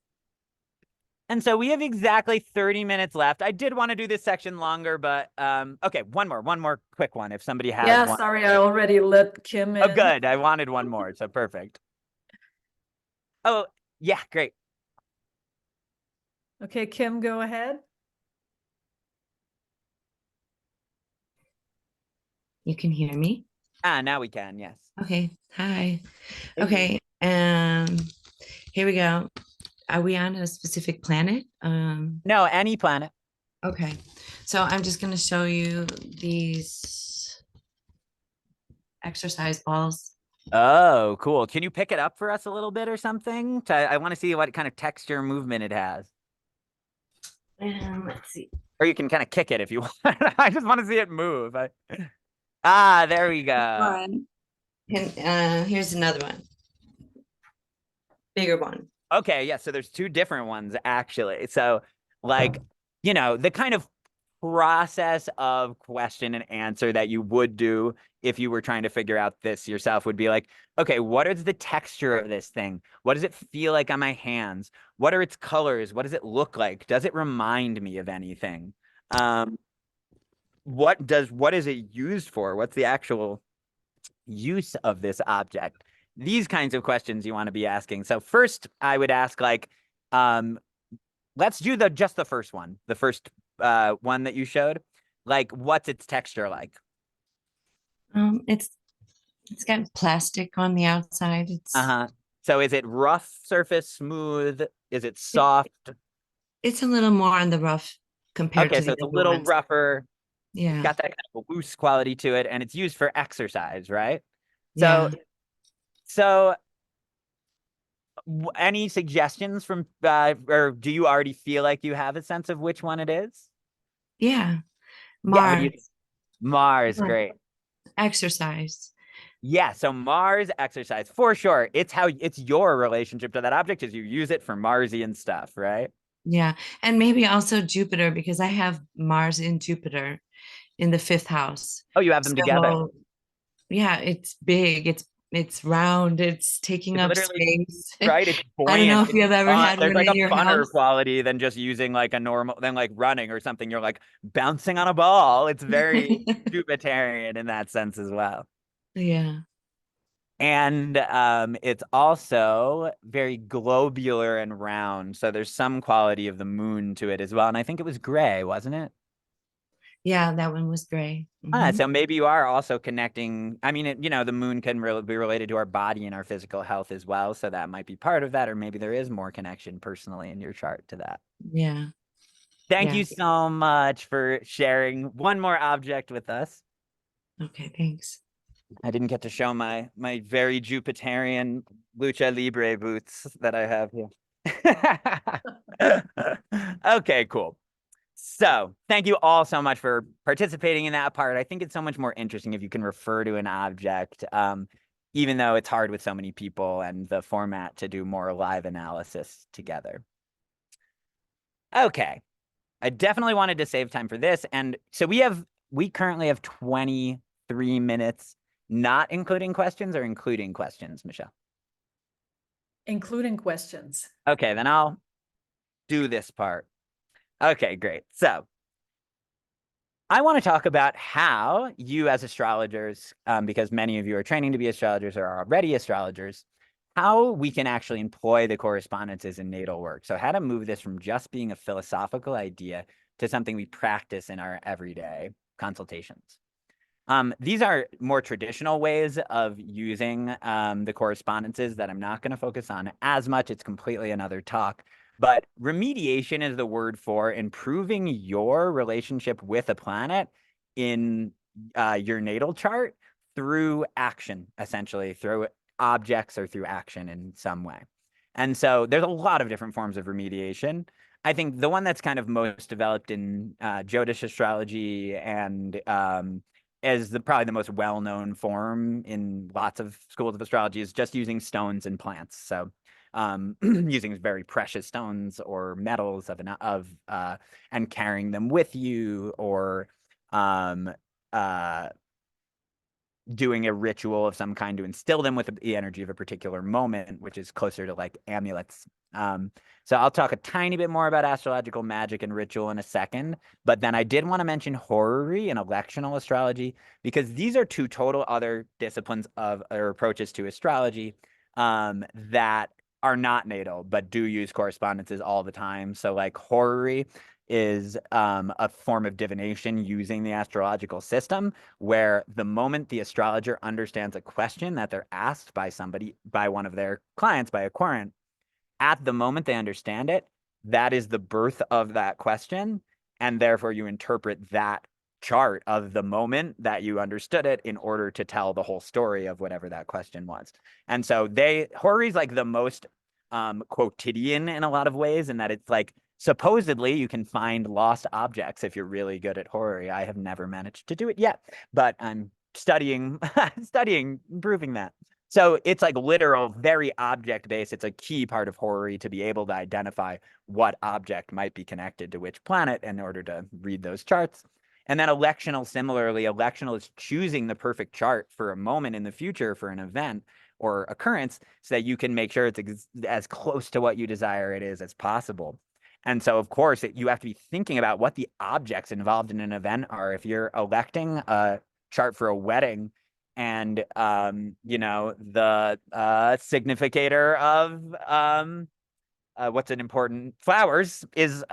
And so we have exactly 30 minutes left. I did want to do this section longer, but okay, one more quick one if somebody has Yeah, one. sorry, I already let Kim in. Oh, good. I wanted one more, so perfect. Oh, yeah, great. Okay, Kim, go ahead. You can hear me? Now we can, yes. Okay. Hi. Hey. Okay. Here we go. Are we on a specific planet? No, any planet. Okay. So I'm just going to show you these exercise balls. Oh, cool. Can you pick it up for us a little bit or something? I want to see what kind of texture movement it has. Let's see. Or you can kind of kick it if you want. I just want to see it move. Ah, there we go. And here's another one. Bigger one. Okay, yeah, so there's two different ones actually. So like, you know, the kind of process of question and answer that you would do if you were trying to figure out this yourself would be like, okay, what is the texture of this thing? What does it feel like on my hands? What are its colors? What does it look like? Does it remind me of anything? What is it used for? What's the actual use of this object? These kinds of questions you want to be asking. So first I would ask like, let's do just the first one, the first one that you showed. Like, what's its texture like? It's got plastic on the outside. It's So is it rough surface, smooth? Is it soft? It's a little more on the rough compared Okay, to so the it's a other little ones. rougher. Yeah. It's got that kind of a loose quality to it, and it's used for exercise, right? Yeah. So any suggestions from or do you already feel like you have a sense of which one it is? Yeah. Yeah, what do you Mars. think? Mars, Mars. great. Exercise. Yeah, so Mars exercise for sure. It's your relationship to that object is you use it for Marsian stuff, right? Yeah. And maybe also Jupiter, because I have Mars in Jupiter in the 5th house. Oh, you have them together. Yeah, it's big. It's round. It's taking up literally space. right. It's buoyant. I don't know if you've ever had There's one like in a your funner house. quality than just using like a normal, than like running or something. You're like bouncing on a ball. It's very Jupiterian in that sense as well. Yeah. And it's also very globular and round. So there's some quality of the moon to it as well. And I think it was gray, wasn't it? Yeah, that one was gray. So maybe you are also connecting. I mean, the moon can be related to our body and our physical health as well. So that might be part of that, or maybe there is more connection personally in your chart to that. Yeah. Thank you so much for sharing one more object with us. Okay, thanks. I didn't get to show my very Jupiterian Lucha Libre boots that I have here. Okay, cool. So thank you all so much for participating in that part. I think it's so much more interesting if you can refer to an object, even though it's hard with so many people and the format to do more live analysis together. Okay. I definitely wanted to save time for this. And so we currently have 23 minutes, not including questions or including questions, Michelle? Including questions. Okay, then I'll do this part. Okay, great. So I want to talk about how you as astrologers, because many of you are training to be astrologers or are already astrologers, how we can actually employ the correspondences in natal work. So how to move this from just being a philosophical idea to something we practice in our everyday consultations. These are more traditional ways of using the correspondences that I'm not going to focus on as much. It's completely another talk. But remediation is the word for improving your relationship with a planet in your natal chart through action, essentially, through objects or through action in some way. And so there's a lot of different forms of remediation. I think the one that's kind of most developed in Jyotish astrology and as probably the most well-known form in lots of schools of astrology is just using stones and plants. So using very precious stones or metals and carrying them with you, or doing a ritual of some kind to instill them with the energy of a particular moment, which is closer to like amulets. So I'll talk a tiny bit more about astrological magic and ritual in a second, but then I did want to mention horary and electional astrology, because these are two total other disciplines of or approaches to astrology that are not natal, but do use correspondences all the time. So like horary is a form of divination using the astrological system, where the moment the astrologer understands a question that they're asked by somebody, by one of their clients, by a querent, at the moment they understand it, that is the birth of that question. And therefore you interpret that chart of the moment that you understood it in order to tell the whole story of whatever that question was. And so horary is like the most quotidian in a lot of ways, in that it's like, supposedly you can find lost objects if you're really good at horary. I have never managed to do it yet, but I'm studying, proving that. So it's like literal, very object-based. It's a key part of horary to be able to identify what object might be connected to which planet in order to read those charts. And then electional, similarly, electional is choosing the perfect chart for a moment in the future for an event or occurrence, so that you can make sure it's as close to what you desire it is as possible. And so, of course, you have to be thinking about what the objects involved in an event are. If you're electing a chart for a wedding, and you know, the significator of what's an important flowers is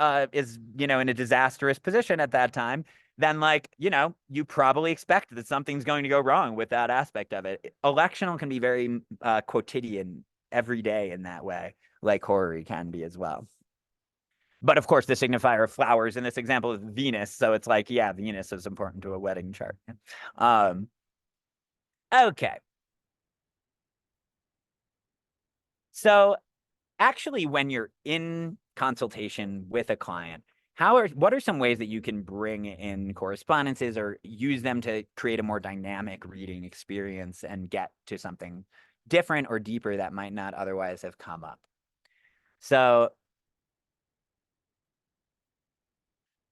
you know, in a disastrous position at that time, then like, you know, you probably expect that something's going to go wrong with that aspect of it. Electional can be very quotidian, every day in that way, like horary can be as well. But of course, the signifier of flowers in this example is Venus. So it's like, yeah, Venus is important to a wedding chart. Okay. So actually, when you're in consultation with a client, what are some ways that you can bring in correspondences or use them to create a more dynamic reading experience and get to something different or deeper that might not otherwise have come up? So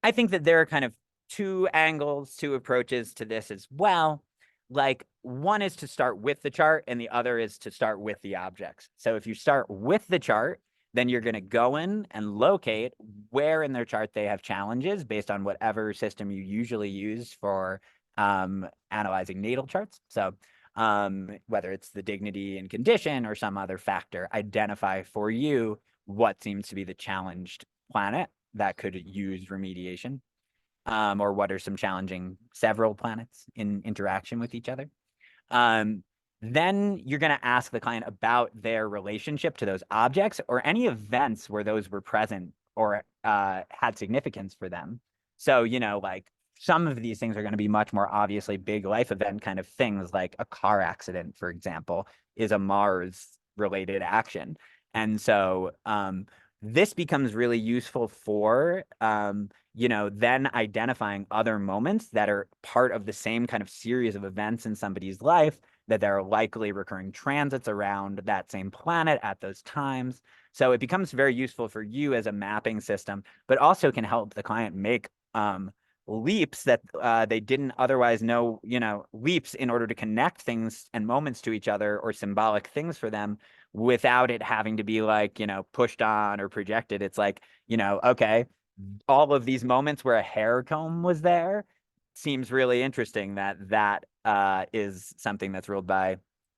I think that there are kind of two angles, two approaches to this as well. Like, one is to start with the chart and the other is to start with the objects. So if you start with the chart, then you're going to go in and locate where in their chart they have challenges based on whatever system you usually use for analyzing natal charts. So whether it's the dignity and condition or some other factor, identify for you what seems to be the challenged planet that could use remediation, or what are some challenging several planets in interaction with each other. Then you're going to ask the client about their relationship to those objects or any events where those were present or had significance for them. So, you know, like some of these things are going to be much more obviously big life event kind of things, like a car accident, for example, is a Mars related action. And so this becomes really useful for, you know, then identifying other moments that are part of the same kind of series of events in somebody's life, that there are likely recurring transits around that same planet at those times. So it becomes very useful for you as a mapping system, but also can help the client make leaps that they didn't otherwise know, you know, leaps in order to connect things and moments to each other or symbolic things for them without it having to be like, you know, pushed on or projected. It's like, you know, okay, all of these moments where a hair comb was there seems really interesting that is something that's ruled by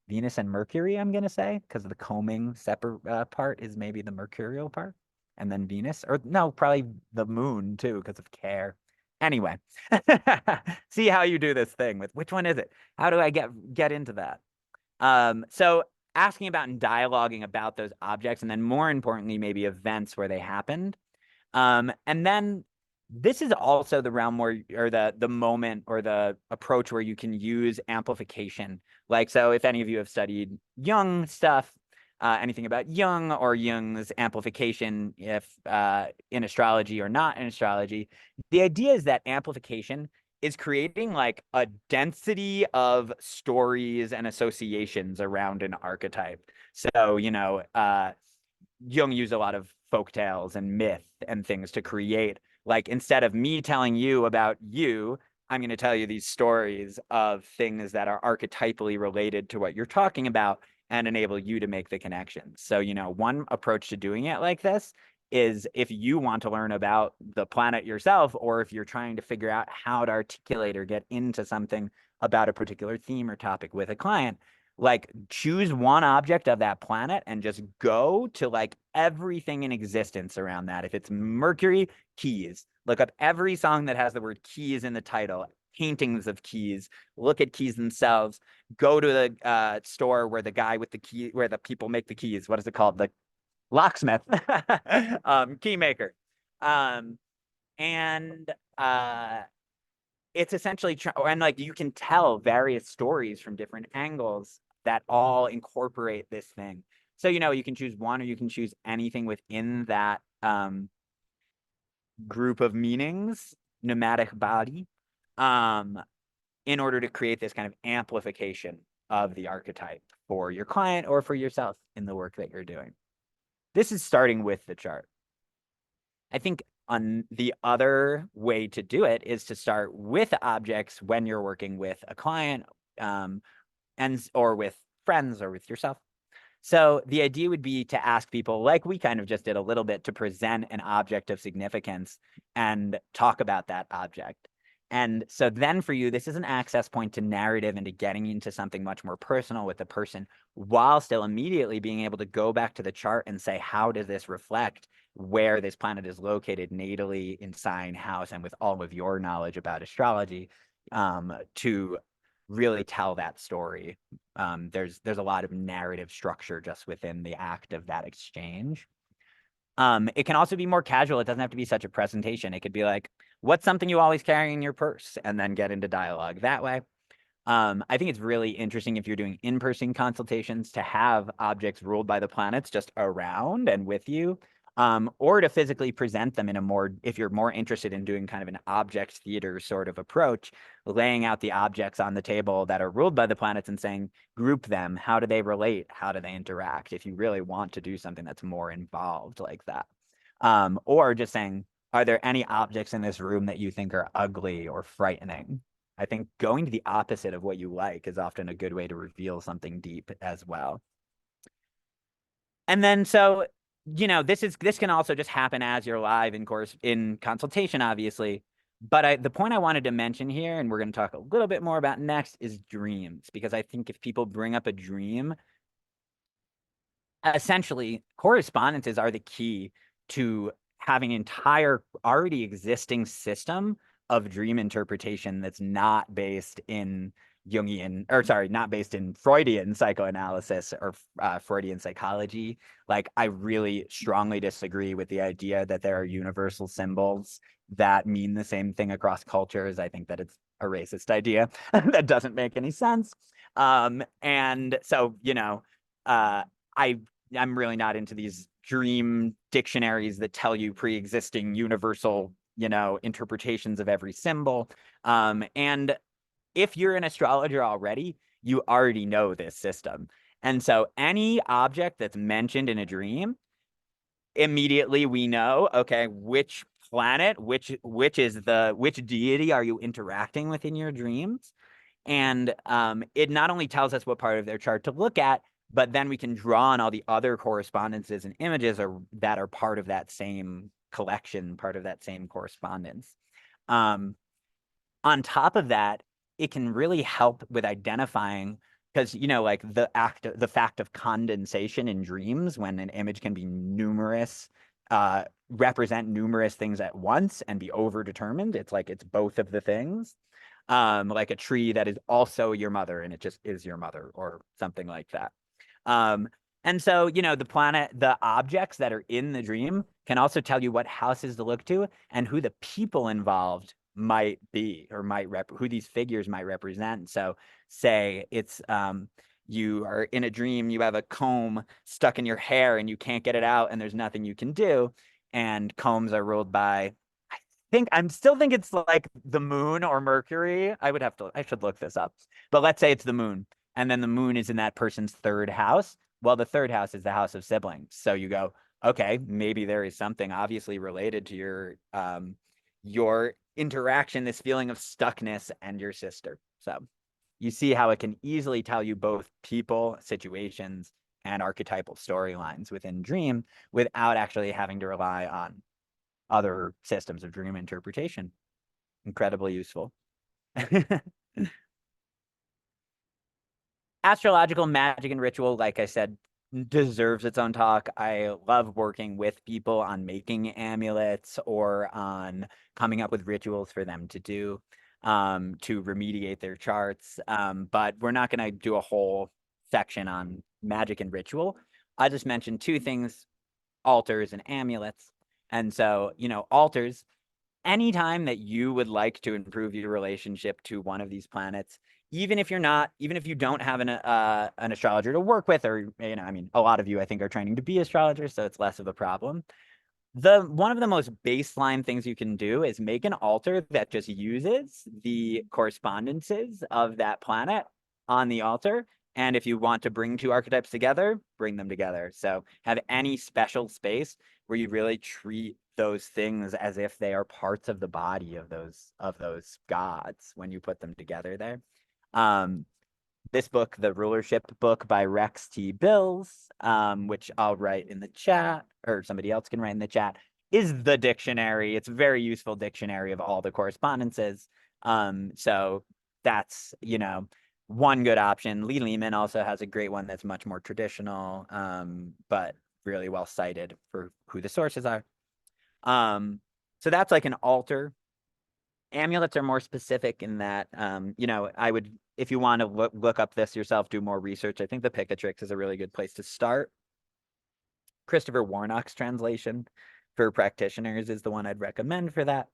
Venus and Mercury, I'm going to say, because the combing separate part is maybe the mercurial part, and then Venus, or no, probably the moon too, because of care. Anyway, see how you do this thing with which one is it? How do I get into that? So asking about and dialoguing about those objects, and then more importantly, maybe events where they happened. And then this is also the realm where, or the moment or the approach where you can use amplification. Like, so if any of you have studied Jung stuff, anything about Jung or Jung's amplification, if in astrology or not in astrology, the idea is that amplification is creating like a density of stories and associations around an archetype. So, you know, Jung used a lot of folktales and myth and things to create, like, instead of me telling you about you, I'm going to tell you these stories of things that are archetypally related to what you're talking about and enable you to make the connections. So, you know, one approach to doing it like this is if you want to learn about the planet yourself, or if you're trying to figure out how to articulate or get into something about a particular theme or topic with a client, like choose one object of that planet and just go to like everything in existence around that. If it's Mercury, keys. Look up every song that has the word keys in the title, paintings of keys, look at keys themselves, go to the store where the guy with the key, where the people make the keys, what is it called? The locksmith, key maker. And it's essentially, and like you can tell various stories from different angles that all incorporate this thing. So, you know, you can choose one, or you can choose anything within that group of meanings, nomadic body, in order to create this kind of amplification of the archetype for your client or for yourself in the work that you're doing. This is starting with the chart. I think on the other way to do it is to start with objects when you're working with a client, or with friends or with yourself. So the idea would be to ask people, like we kind of just did a little bit, to present an object of significance and talk about that object. And so then for you, this is an access point to narrative and to getting into something much more personal with the person, while still immediately being able to go back to the chart and say, how does this reflect where this planet is located natally in sign, house, and with all of your knowledge about astrology, to really tell that story. There's a lot of narrative structure just within the act of that exchange. It can also be more casual. It doesn't have to be such a presentation. It could be like, what's something you always carry in your purse? And then get into dialogue that way. I think it's really interesting if you're doing in-person consultations to have objects ruled by the planets just around and with you, or to physically present them in a more, if you're more interested in doing kind of an object theater sort of approach, laying out the objects on the table that are ruled by the planets and saying, group them. How do they relate? How do they interact? If you really want to do something that's more involved like that. Or just saying, are there any objects in this room that you think are ugly or frightening? I think going to the opposite of what you like is often a good way to reveal something deep as well. And then, so, you know, this can also just happen as you're live in consultation, obviously. But the point I wanted to mention here, and we're going to talk a little bit more about next, is dreams. Because I think if people bring up a dream, essentially correspondences are the key to having an entire already existing system of dream interpretation that's not based in Jungian, or sorry, not based in Freudian psychoanalysis or Freudian psychology. Like, I really strongly disagree with the idea that there are universal symbols that mean the same thing across cultures. I think that it's a racist idea that doesn't make any sense. And so, you know, I'm really not into these dream dictionaries that tell you pre-existing universal, you know, interpretations of every symbol. And if you're an astrologer already, you already know this system. And so any object that's mentioned in a dream, immediately we know, okay, which planet, which deity are you interacting with in your dreams? And it not only tells us what part of their chart to look at, but then we can draw on all the other correspondences and images that are part of that same collection, part of that same correspondence. On top of that, it can really help with identifying, because, you know, like the fact of condensation in dreams, when an image can be numerous, represent numerous things at once and be overdetermined. It's like it's both of the things. Like a tree that is also your mother and it just is your mother, or something like that. And so, you know, the objects that are in the dream can also tell you what houses to look to and who the people involved might be, or who these figures might represent. So say it's, you are in a dream, you have a comb stuck in your hair and you can't get it out and there's nothing you can do. And combs are ruled by, I still think it's like the moon or Mercury. I should look this up, but let's say it's the moon. And then the moon is in that person's third house. Well, the third house is the house of siblings. So you go, okay, maybe there is something obviously related to your interaction, this feeling of stuckness, and your sister. So you see how it can easily tell you both people, situations, and archetypal storylines within dream without actually having to rely on other systems of dream interpretation. Incredibly useful. Astrological magic and ritual, like I said, deserves its own talk. I love working with people on making amulets or on coming up with rituals for them to do to remediate their charts. But we're not going to do a whole section on magic and ritual. I just mentioned two things, altars and amulets. And so, you know, altars, anytime that you would like to improve your relationship to one of these planets, even if you don't have an astrologer to work with, or, you know, I mean, a lot of you, I think, are training to be astrologers, so it's less of a problem. One of the most baseline things you can do is make an altar that just uses the correspondences of that planet on the altar. And if you want to bring two archetypes together, bring them together. So have any special space where you really treat those things as if they are parts of the body of those gods when you put them together there. This book, the Rulership book by Rex T. Bills, which I'll write in the chat, or somebody else can write in the chat, is the dictionary. It's a very useful dictionary of all the correspondences. So that's, you know, one good option. Lee Lehman also has a great one that's much more traditional, but really well cited for who the sources are. So that's like an altar. Amulets are more specific in that, you know, I would, if you want to look up this yourself, do more research, I think the Picatrix is a really good place to start. Christopher Warnock's translation for practitioners is the one I'd recommend for that.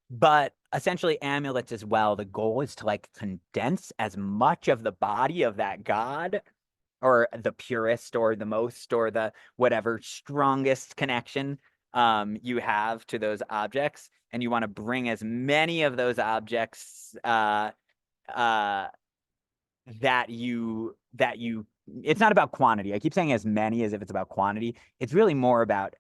But essentially amulets as well, the goal is to like condense as much of the body of that god, or the purest or the most or the whatever strongest connection you have to those objects, and you want to bring as many of those objects that you it's not about quantity. I keep saying as many as if it's about quantity. It's really more about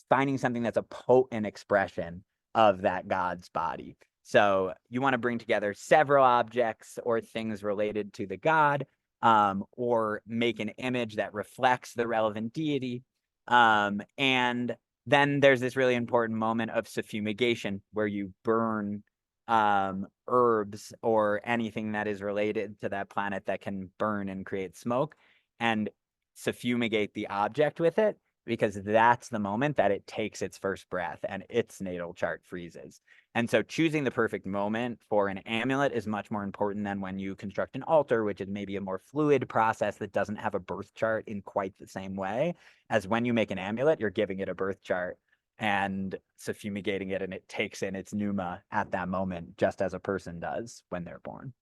finding something that's a potent expression of that god's body. So you want to bring together several objects or things related to the god, or make an image that reflects the relevant deity. And then there's this really important moment of suffumigation where you burn herbs or anything that is related to that planet that can burn and create smoke, and suffumigate the object with it, because that's the moment that it takes its first breath and its natal chart freezes. And so choosing the perfect moment for an amulet is much more important than when you construct an altar, which is maybe a more fluid process that doesn't have a birth chart in quite the same way as when you make an amulet, you're giving it a birth chart and suffumigating it, and it takes in its pneuma at that moment, just as a person does when they're born.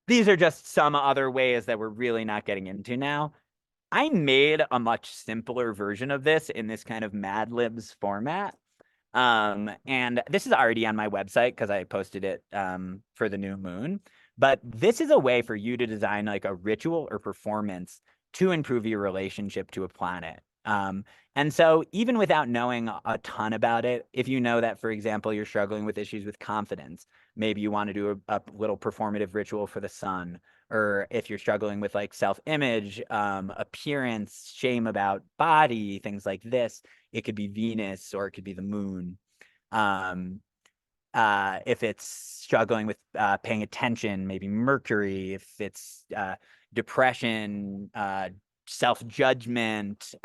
These are just some other ways that we're really not getting into now. I made a much simpler version of this in this kind of Mad Libs format. And this is already on my website because I posted it for the new moon. But this is a way for you to design like a ritual or performance to improve your relationship to a planet. And so even without knowing a ton about it, if you know that, for example, you're struggling with issues with confidence, maybe you want to do a little performative ritual for the sun, or if you're struggling with like self-image, appearance, shame about body, things like this, it could be Venus or it could be the moon. If it's struggling with paying attention, maybe Mercury. If it's depression, self-judgment,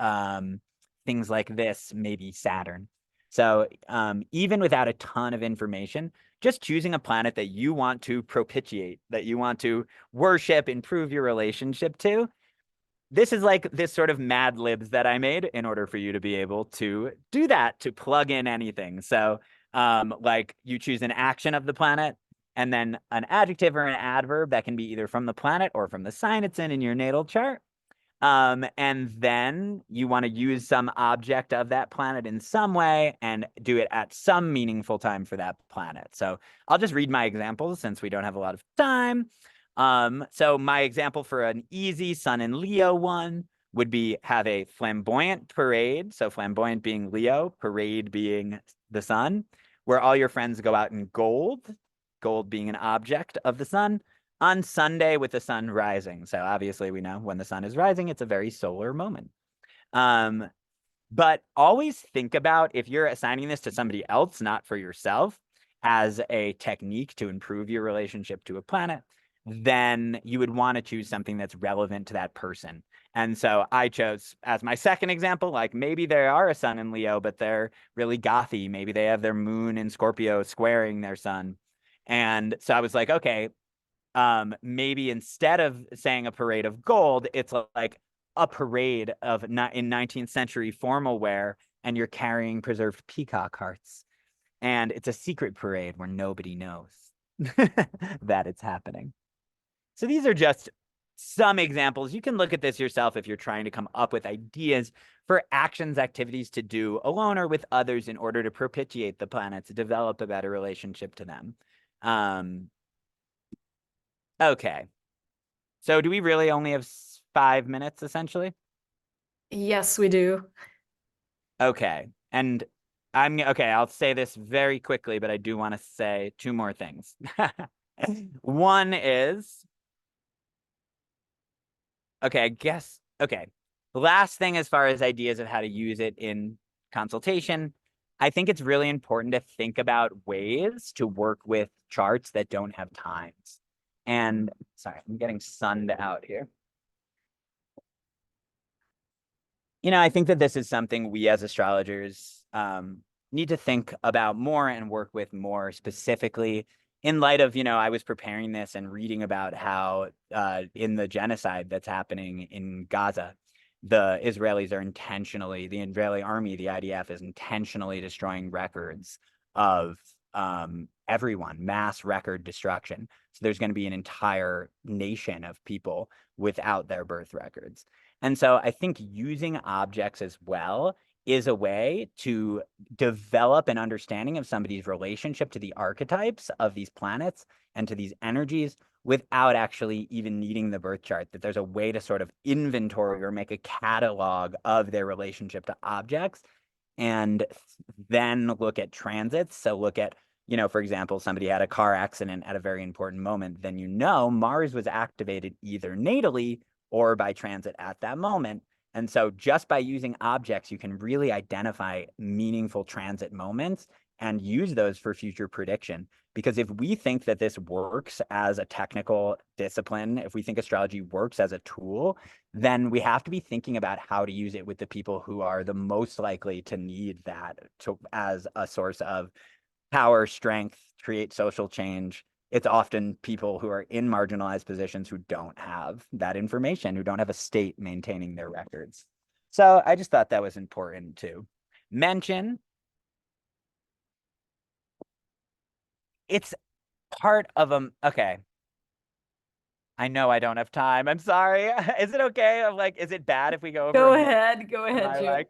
things like this, maybe Saturn. So even without a ton of information, just choosing a planet that you want to propitiate, that you want to worship, improve your relationship to. This is like this sort of Mad Libs that I made in order for you to be able to do that, to plug in anything. So like you choose an action of the planet, and then an adjective or an adverb that can be either from the planet or from the sign it's in your natal chart. And then you want to use some object of that planet in some way and do it at some meaningful time for that planet. So I'll just read my examples since we don't have a lot of time. So my example for an easy Sun and Leo one would be have a flamboyant parade. So flamboyant being Leo, parade being the sun, where all your friends go out in gold, gold being an object of the sun, on Sunday with the sun rising. So obviously we know when the sun is rising, it's a very solar moment. But always think about, if you're assigning this to somebody else, not for yourself, as a technique to improve your relationship to a planet, then you would want to choose something that's relevant to that person. And so I chose as my second example, like maybe they are a sun in Leo, but they're really gothy. Maybe they have their moon in Scorpio squaring their sun. And so I was like, okay, maybe instead of saying a parade of gold, it's like a parade of in 19th century formal wear, and you're carrying preserved peacock hearts. And it's a secret parade where nobody knows that it's happening. So these are just some examples. You can look at this yourself if you're trying to come up with ideas for actions, activities to do alone or with others in order to propitiate the planets, develop a better relationship to them. Okay. So do we really only have 5 minutes, essentially? Yes, we do. Okay. And I'll say this very quickly, but I do want to say 2 more things. One is, the last thing as far as ideas of how to use it in consultation, I think it's really important to think about ways to work with charts that don't have times. And sorry, I'm getting sunned out here. I think that this is something we as astrologers need to think about more and work with more specifically in light of, I was preparing this and reading about how in the genocide that's happening in Gaza, the Israeli army, the IDF, is intentionally destroying records of everyone, mass record destruction. So there's going to be an entire nation of people without their birth records. And so I think using objects as well is a way to develop an understanding of somebody's relationship to the archetypes of these planets and to these energies without actually even needing the birth chart, that there's a way to sort of inventory or make a catalog of their relationship to objects and then look at transits. So look at, for example, somebody had a car accident at a very important moment, then Mars was activated either natally or by transit at that moment. And so just by using objects, you can really identify meaningful transit moments and use those for future prediction. Because if we think that this works as a technical discipline, if we think astrology works as a tool, then we have to be thinking about how to use it with the people who are the most likely to need that as a source of power, strength, create social change. It's often people who are in marginalized positions who don't have that information, who don't have a state maintaining their records. So I just thought that was important to mention. It's part of okay. I know I don't have time. I'm sorry. Is it okay? Is it bad if we go over? Go ahead, Jim.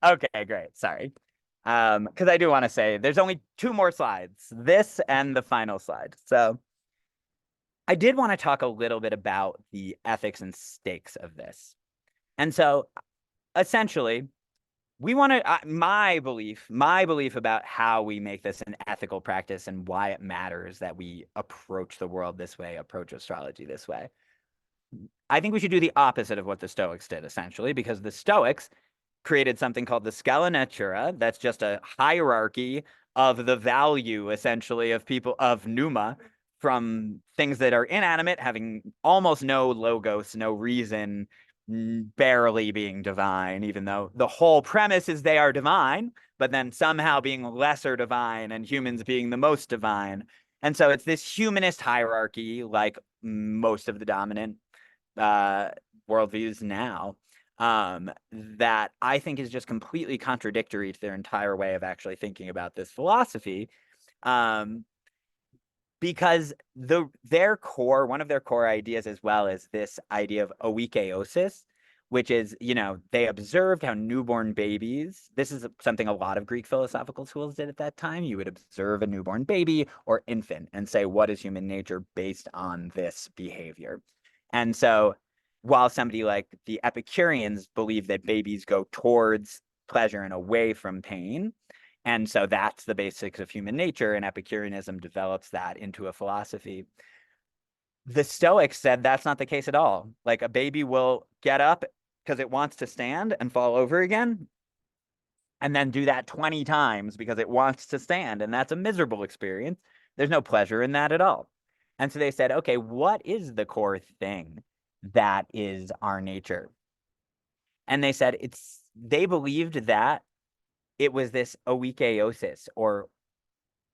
Okay, great. Sorry. Because I do want to say there's only 2 more slides, this and the final slide. So I did want to talk a little bit about the ethics and stakes of this. And so essentially, we want to, my belief about how we make this an ethical practice and why it matters that we approach the world this way, approach astrology this way. I think we should do the opposite of what the Stoics did, essentially, because the Stoics created something called the scala natura. That's just a hierarchy of the value, essentially, of pneuma, from things that are inanimate, having almost no logos, no reason, barely being divine, even though the whole premise is they are divine, but then somehow being lesser divine and humans being the most divine. And so it's this humanist hierarchy, like most of the dominant worldviews now, that I think is just completely contradictory to their entire way of actually thinking about this philosophy. Because one of their core ideas as well is this idea of oikeiosis, which is, they observed how newborn babies, this is something a lot of Greek philosophical schools did at that time. You would observe a newborn baby or infant and say, what is human nature based on this behavior? And so while somebody like the Epicureans believe that babies go towards pleasure and away from pain. And so that's the basics of human nature, and Epicureanism develops that into a philosophy. The Stoics said that's not the case at all. Like, a baby will get up because it wants to stand and fall over again, and then do that 20 times because it wants to stand. And that's a miserable experience. There's no pleasure in that at all. And so they said, okay, what is the core thing that is our nature? And they said they believed that it was this oikeiosis, or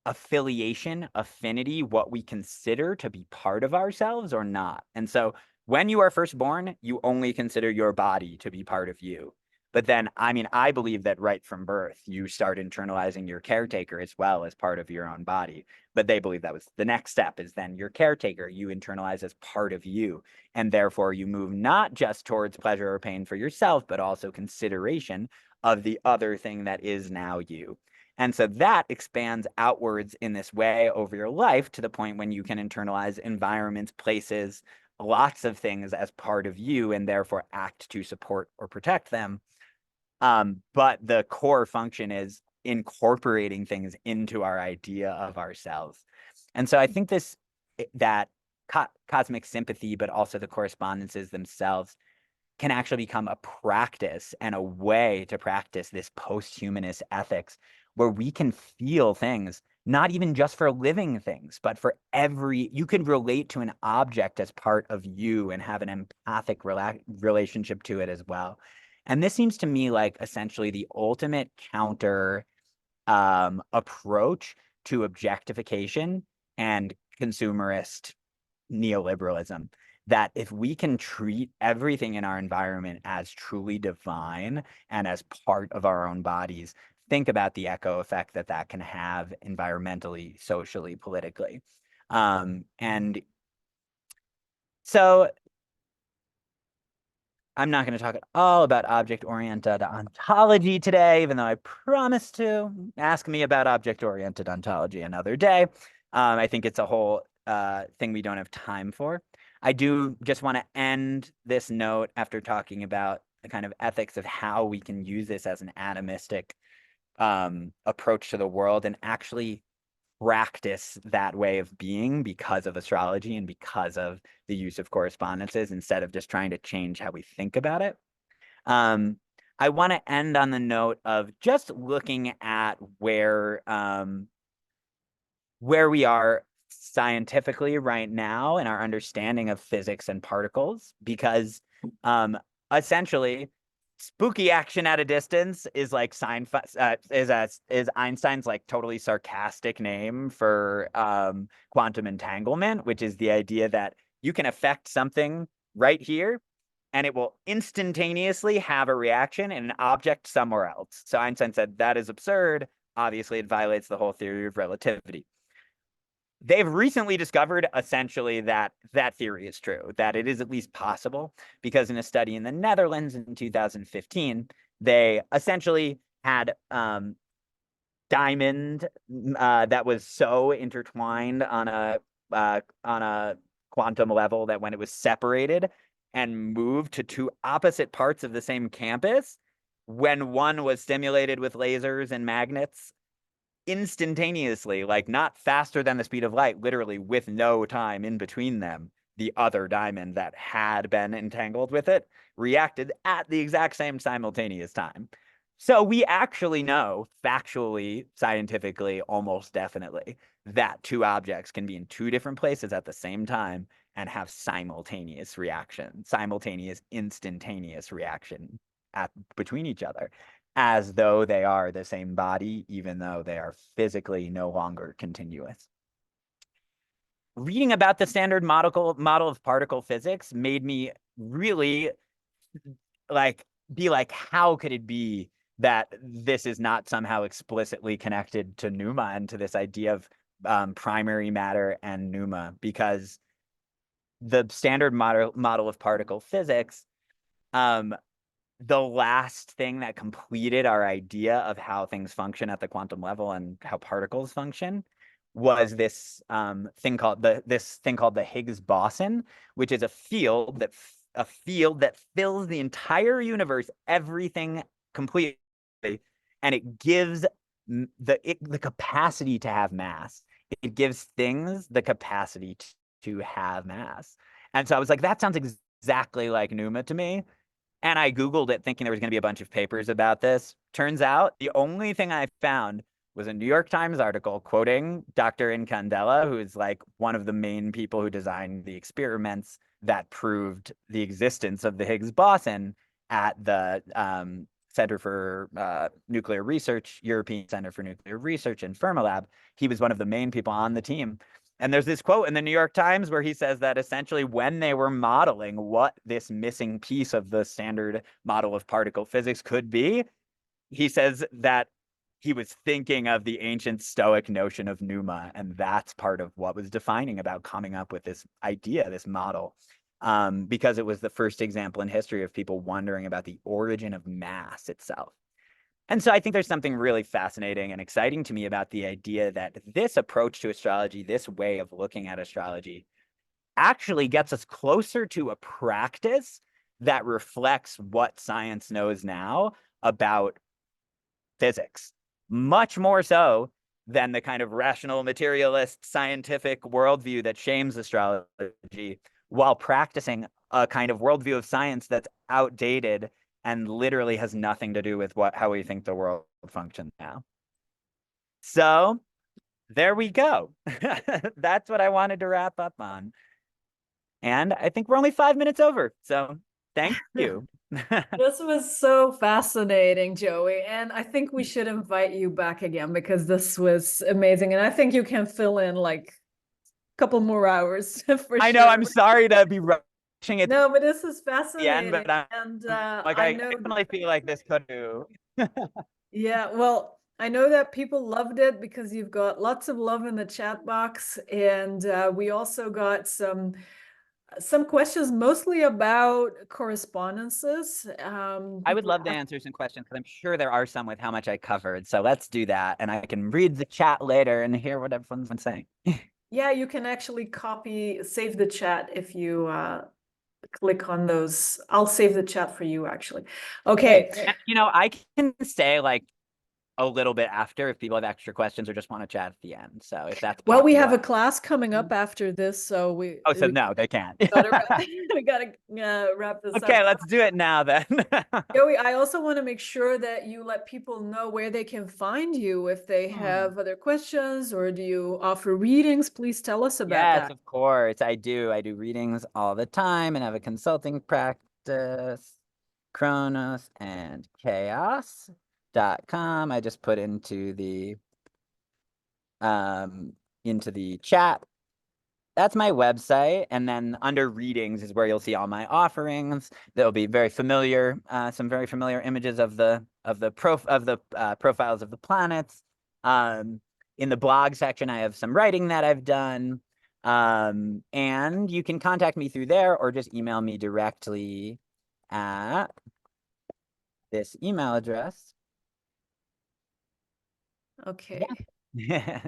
affiliation, affinity, what we consider to be part of ourselves or not. And so when you are first born, you only consider your body to be part of you. But then, I mean, I believe that right from birth, you start internalizing your caretaker as well as part of your own body. But they believe that was the next step, is then your caretaker, you internalize as part of you. And therefore, you move not just towards pleasure or pain for yourself, but also consideration of the other thing that is now you. And so that expands outwards in this way over your life, to the point when you can internalize environments, places, lots of things as part of you, and therefore act to support or protect them. But the core function is incorporating things into our idea of ourselves. And so I think that cosmic sympathy, but also the correspondences themselves, can actually become a practice and a way to practice this post-humanist ethics, where we can feel things, not even just for living things, but for you can relate to an object as part of you and have an empathic relationship to it as well. And this seems to me like essentially the ultimate counter approach to objectification and consumerist neoliberalism. That if we can treat everything in our environment as truly divine and as part of our own bodies, think about the echo effect that can have environmentally, socially, politically. And so I'm not going to talk at all about object-oriented ontology today, even though I promised to. Ask me about object-oriented ontology another day. I think it's a whole thing we don't have time for. I do just want to end this note after talking about the kind of ethics of how we can use this as an animistic approach to the world, and actually practice that way of being because of astrology and because of the use of correspondences, instead of just trying to change how we think about it. I want to end on the note of just looking at where we are scientifically right now in our understanding of physics and particles, because essentially spooky action at a distance is like is Einstein's like totally sarcastic name for quantum entanglement, which is the idea that you can affect something right here and it will instantaneously have a reaction in an object somewhere else. So Einstein said that is absurd. Obviously, it violates the whole theory of relativity. They've recently discovered essentially that theory is true, that it is at least possible, because in a study in the Netherlands in 2015, they essentially had diamond that was so intertwined on a quantum level that when it was separated and moved to two opposite parts of the same campus, when one was stimulated with lasers and magnets, instantaneously, like not faster than the speed of light, literally with no time in between them, the other diamond that had been entangled with it reacted at the exact same simultaneous time. So we actually know, factually, scientifically, almost definitely, that two objects can be in two different places at the same time and have simultaneous reaction, simultaneous, instantaneous reaction between each other, as though they are the same body, even though they are physically no longer continuous. Reading about the standard model of particle physics made me really be like, how could it be that this is not somehow explicitly connected to pneuma and to this idea of primary matter and pneuma? Because the standard model of particle physics, the last thing that completed our idea of how things function at the quantum level and how particles function was this thing called the Higgs boson, which is a field that a field that fills the entire universe, everything completely, and it gives the capacity to have mass. It gives things the capacity to have mass. And so I was like, that sounds exactly like Numa to me. And I Googled it thinking there was going to be a bunch of papers about this. Turns out the only thing I found was a New York Times article quoting Dr. Incandela, who is like one of the main people who designed the experiments that proved the existence of the Higgs boson at the Center for Nuclear Research, European Center for Nuclear Research in Fermilab. He was one of the main people on the team. And there's this quote in the New York Times where he says that essentially when they were modeling what this missing piece of the standard model of particle physics could be, he says that he was thinking of the ancient Stoic notion of pneuma, and that's part of what was defining about coming up with this idea, this model, because it was the first example in history of people wondering about the origin of mass itself. And so I think there's something really fascinating and exciting to me about the idea that this approach to astrology, this way of looking at astrology, actually gets us closer to a practice that reflects what science knows now about physics, much more so than the kind of rational materialist scientific worldview that shames astrology, while practicing a kind of worldview of science that's outdated and literally has nothing to do with how we think the world functions now. So there we go. That's what I wanted to wrap up on. And I think we're only 5 minutes over. So thank you. This was so fascinating, Joey. And I think we should invite you back again because this was amazing. And I think you can fill in like a couple more hours for I know, sure. I'm sorry to be rushing it. No, but this is The end, fascinating. but And like I I know, definitely feel like this could do. yeah, well, I know that people loved it because you've got lots of love in the chat box. And we also got some questions mostly about correspondences. I would love to answer some questions because I'm sure there are some with how much I covered. So let's do that. And I can read the chat later and hear what everyone's been saying. Yeah, you can actually save the chat if you click on those. I'll save the chat for you actually. Okay. And, you know, I can stay like a little bit after if people have extra questions or just want to chat at the end. So if that's Well, we have a possible. class coming up after this, so we No, they can't. we gotta wrap this up. Okay, let's do it now then. Joey, I also want to make sure that you let people know where they can find you if they have other questions, or do you offer readings? Please tell us about that. Yes, of course. I do readings all the time and have a consulting practice, Chronos and Chaos.com. I just put into the chat. That's my website, and then under readings is where you'll see all my offerings. There'll be very familiar, some very familiar images of the profiles of the planets. In the blog section, I have some writing that I've done, and you can contact me through there or just email me directly at this email address. Okay. Yeah.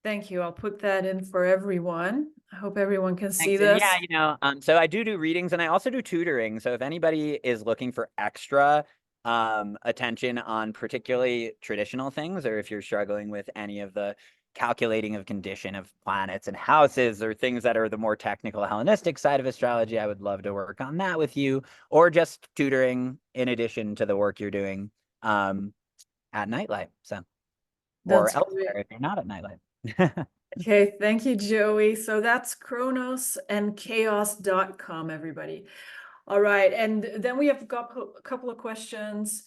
Thank you. I'll put that in for everyone. I hope everyone can see this. Yeah, you know, so I do readings and I also do tutoring. So if anybody is looking for extra attention on particularly traditional things, or if you're struggling with any of the calculating of condition of planets and houses or things that are the more technical Hellenistic side of astrology, I would love to work on that with you, or just tutoring in addition to the work you're doing at Nightlight. So, or elsewhere if you're not at Nightlight. Okay, thank you, Joey. So that's chronosandchaos.com, everybody. All right, and then we have got a couple of questions.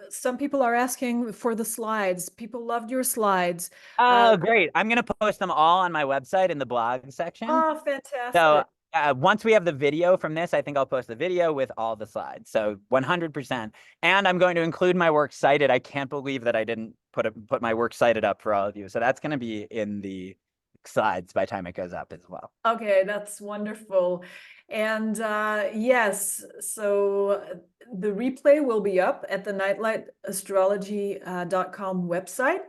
Some people are asking for the slides. People loved your slides. Oh, great. I'm going to post them all on my website in the blog section. Oh, fantastic. So once we have the video from this, I think I'll post the video with all the slides. So 100%. And I'm going to include my works cited. I can't believe that I didn't put my works cited up for all of you. So that's going to be in the slides by the time it goes up as well. Okay, that's wonderful. And yes, so the replay will be up at the nightlightastrology.com website.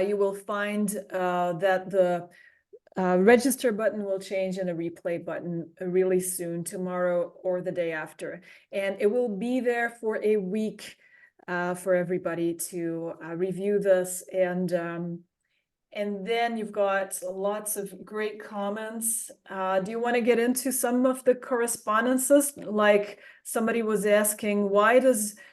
You will find that the register button will change and a replay button really soon, tomorrow or the day after. And it will be there for a week for everybody to review this. And then you've got lots of great comments. Do you want to get into some of the correspondences? Like somebody was asking, why is moon,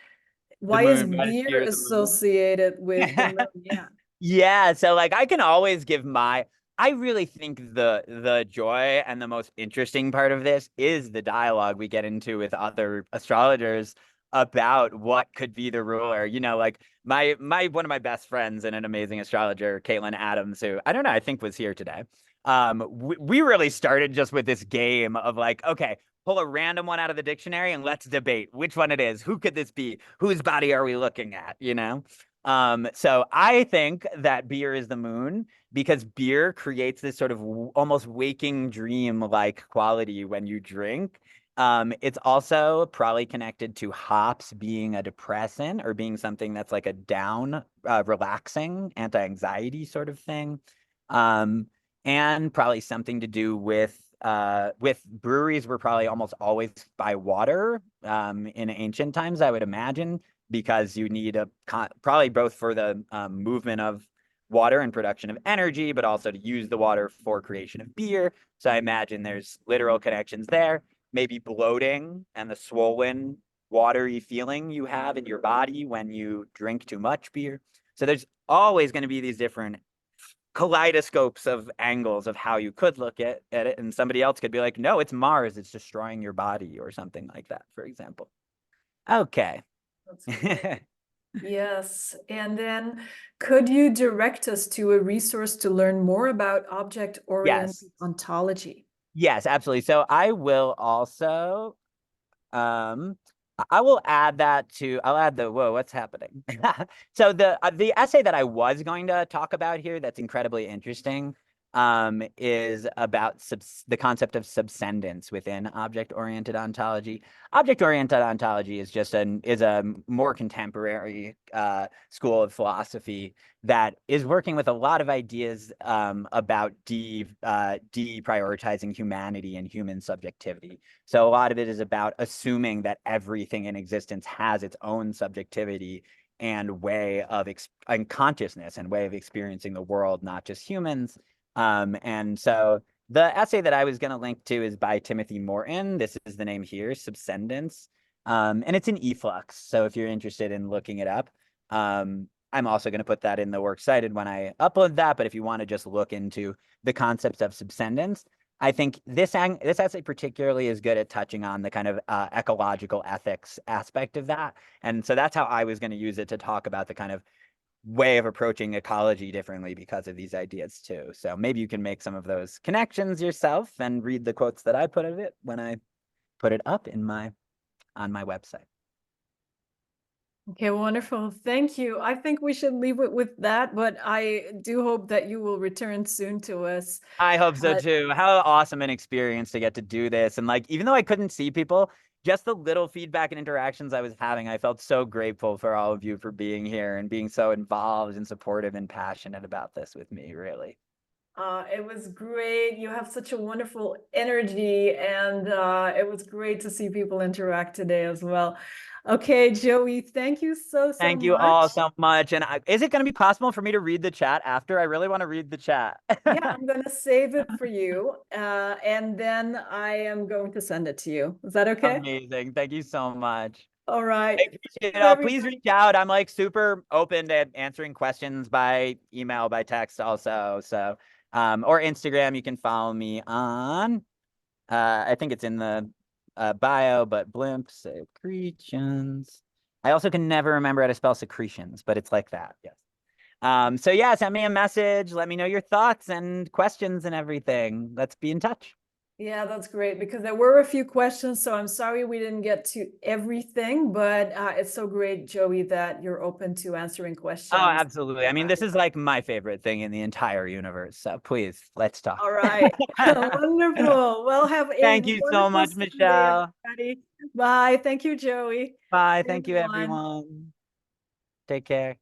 why is beer beer the moon? associated with the moon? Yeah. Yeah, so like I can always give I really think the joy and the most interesting part of this is the dialogue we get into with other astrologers about what could be the ruler. You know, like my one of my best friends and an amazing astrologer, Caitlin Adams, who I don't know, I think was here today. We really started just with this game of like, okay, pull a random one out of the dictionary and let's debate which one it is. Who could this be? Whose body are we looking at? You know? So I think that beer is the moon because beer creates this sort of almost waking dream-like quality when you drink. It's also probably connected to hops being a depressant or being something that's like a down, relaxing, anti-anxiety sort of thing. And probably something to do with breweries were probably almost always by water in ancient times, I would imagine, because you need probably both for the movement of water and production of energy, but also to use the water for creation of beer. So I imagine there's literal connections there. Maybe bloating and the swollen, watery feeling you have in your body when you drink too much beer. So there's always going to be these different kaleidoscopes of angles of how you could look at it. And somebody else could be like, no, it's Mars. It's destroying your body or something like that, for example. Okay. Yes. And then could you direct us to a resource to learn more about object-oriented ontology? Yes, absolutely. So I will also, I will add that to, I'll add the, whoa, what's happening? So the essay that I was going to talk about here that's incredibly interesting is about the concept of subscendence within object-oriented ontology. Object-oriented ontology is just is a more contemporary school of philosophy that is working with a lot of ideas about deprioritizing humanity and human subjectivity. So a lot of it is about assuming that everything in existence has its own subjectivity and way of and consciousness and way of experiencing the world, not just humans. And so the essay that I was going to link to is by Timothy Morton. This is the name here, Subscendence. And it's in eFlux. So if you're interested in looking it up, I'm also going to put that in the works cited when I upload that. But if you want to just look into the concepts of subscendence, I think this essay particularly is good at touching on the kind of ecological ethics aspect of that. And so that's how I was going to use it to talk about the kind of way of approaching ecology differently because of these ideas too. So maybe you can make some of those connections yourself and read the quotes that I put of it when I put it up on my website. Okay, wonderful. Thank you. I think we should leave it with that, but I do hope that you will return soon to us. I hope so too. How awesome an experience to get to do this. And like, even though I couldn't see people, just the little feedback and interactions I was having, I felt so grateful for all of you for being here and being so involved and supportive and passionate about this with me, really. It was great. You have such a wonderful energy, and it was great to see people interact today as well. Okay, Joey, thank you so much. Thank you all so much. And is it going to be possible for me to read the chat after? I really want to read the chat. Yeah, I'm going to save it for you, and then I am going to send it to you. Is that okay? Amazing. Thank you so much. All right. I appreciate it all. Please reach out. I'm like super open to answering questions by email, by text also. So, or Instagram, you can follow me on, I think it's in the bio, but blimp secretions. I also can never remember how to spell secretions, but it's like that. Yes. So yeah, send me a message. Let me know your thoughts and questions and everything. Let's be in touch. Yeah, that's great, because there were a few questions, so I'm sorry we didn't get to everything, but it's so great, Joey, that you're open to answering questions. Oh, absolutely. I mean, this is like my favorite thing in the entire universe. So please, let's talk. All right. Wonderful. Well, have a Thank you so much, Sunday, Michelle. everybody. Bye. Thank you, Joey. Bye. Thank you, everyone. Take care.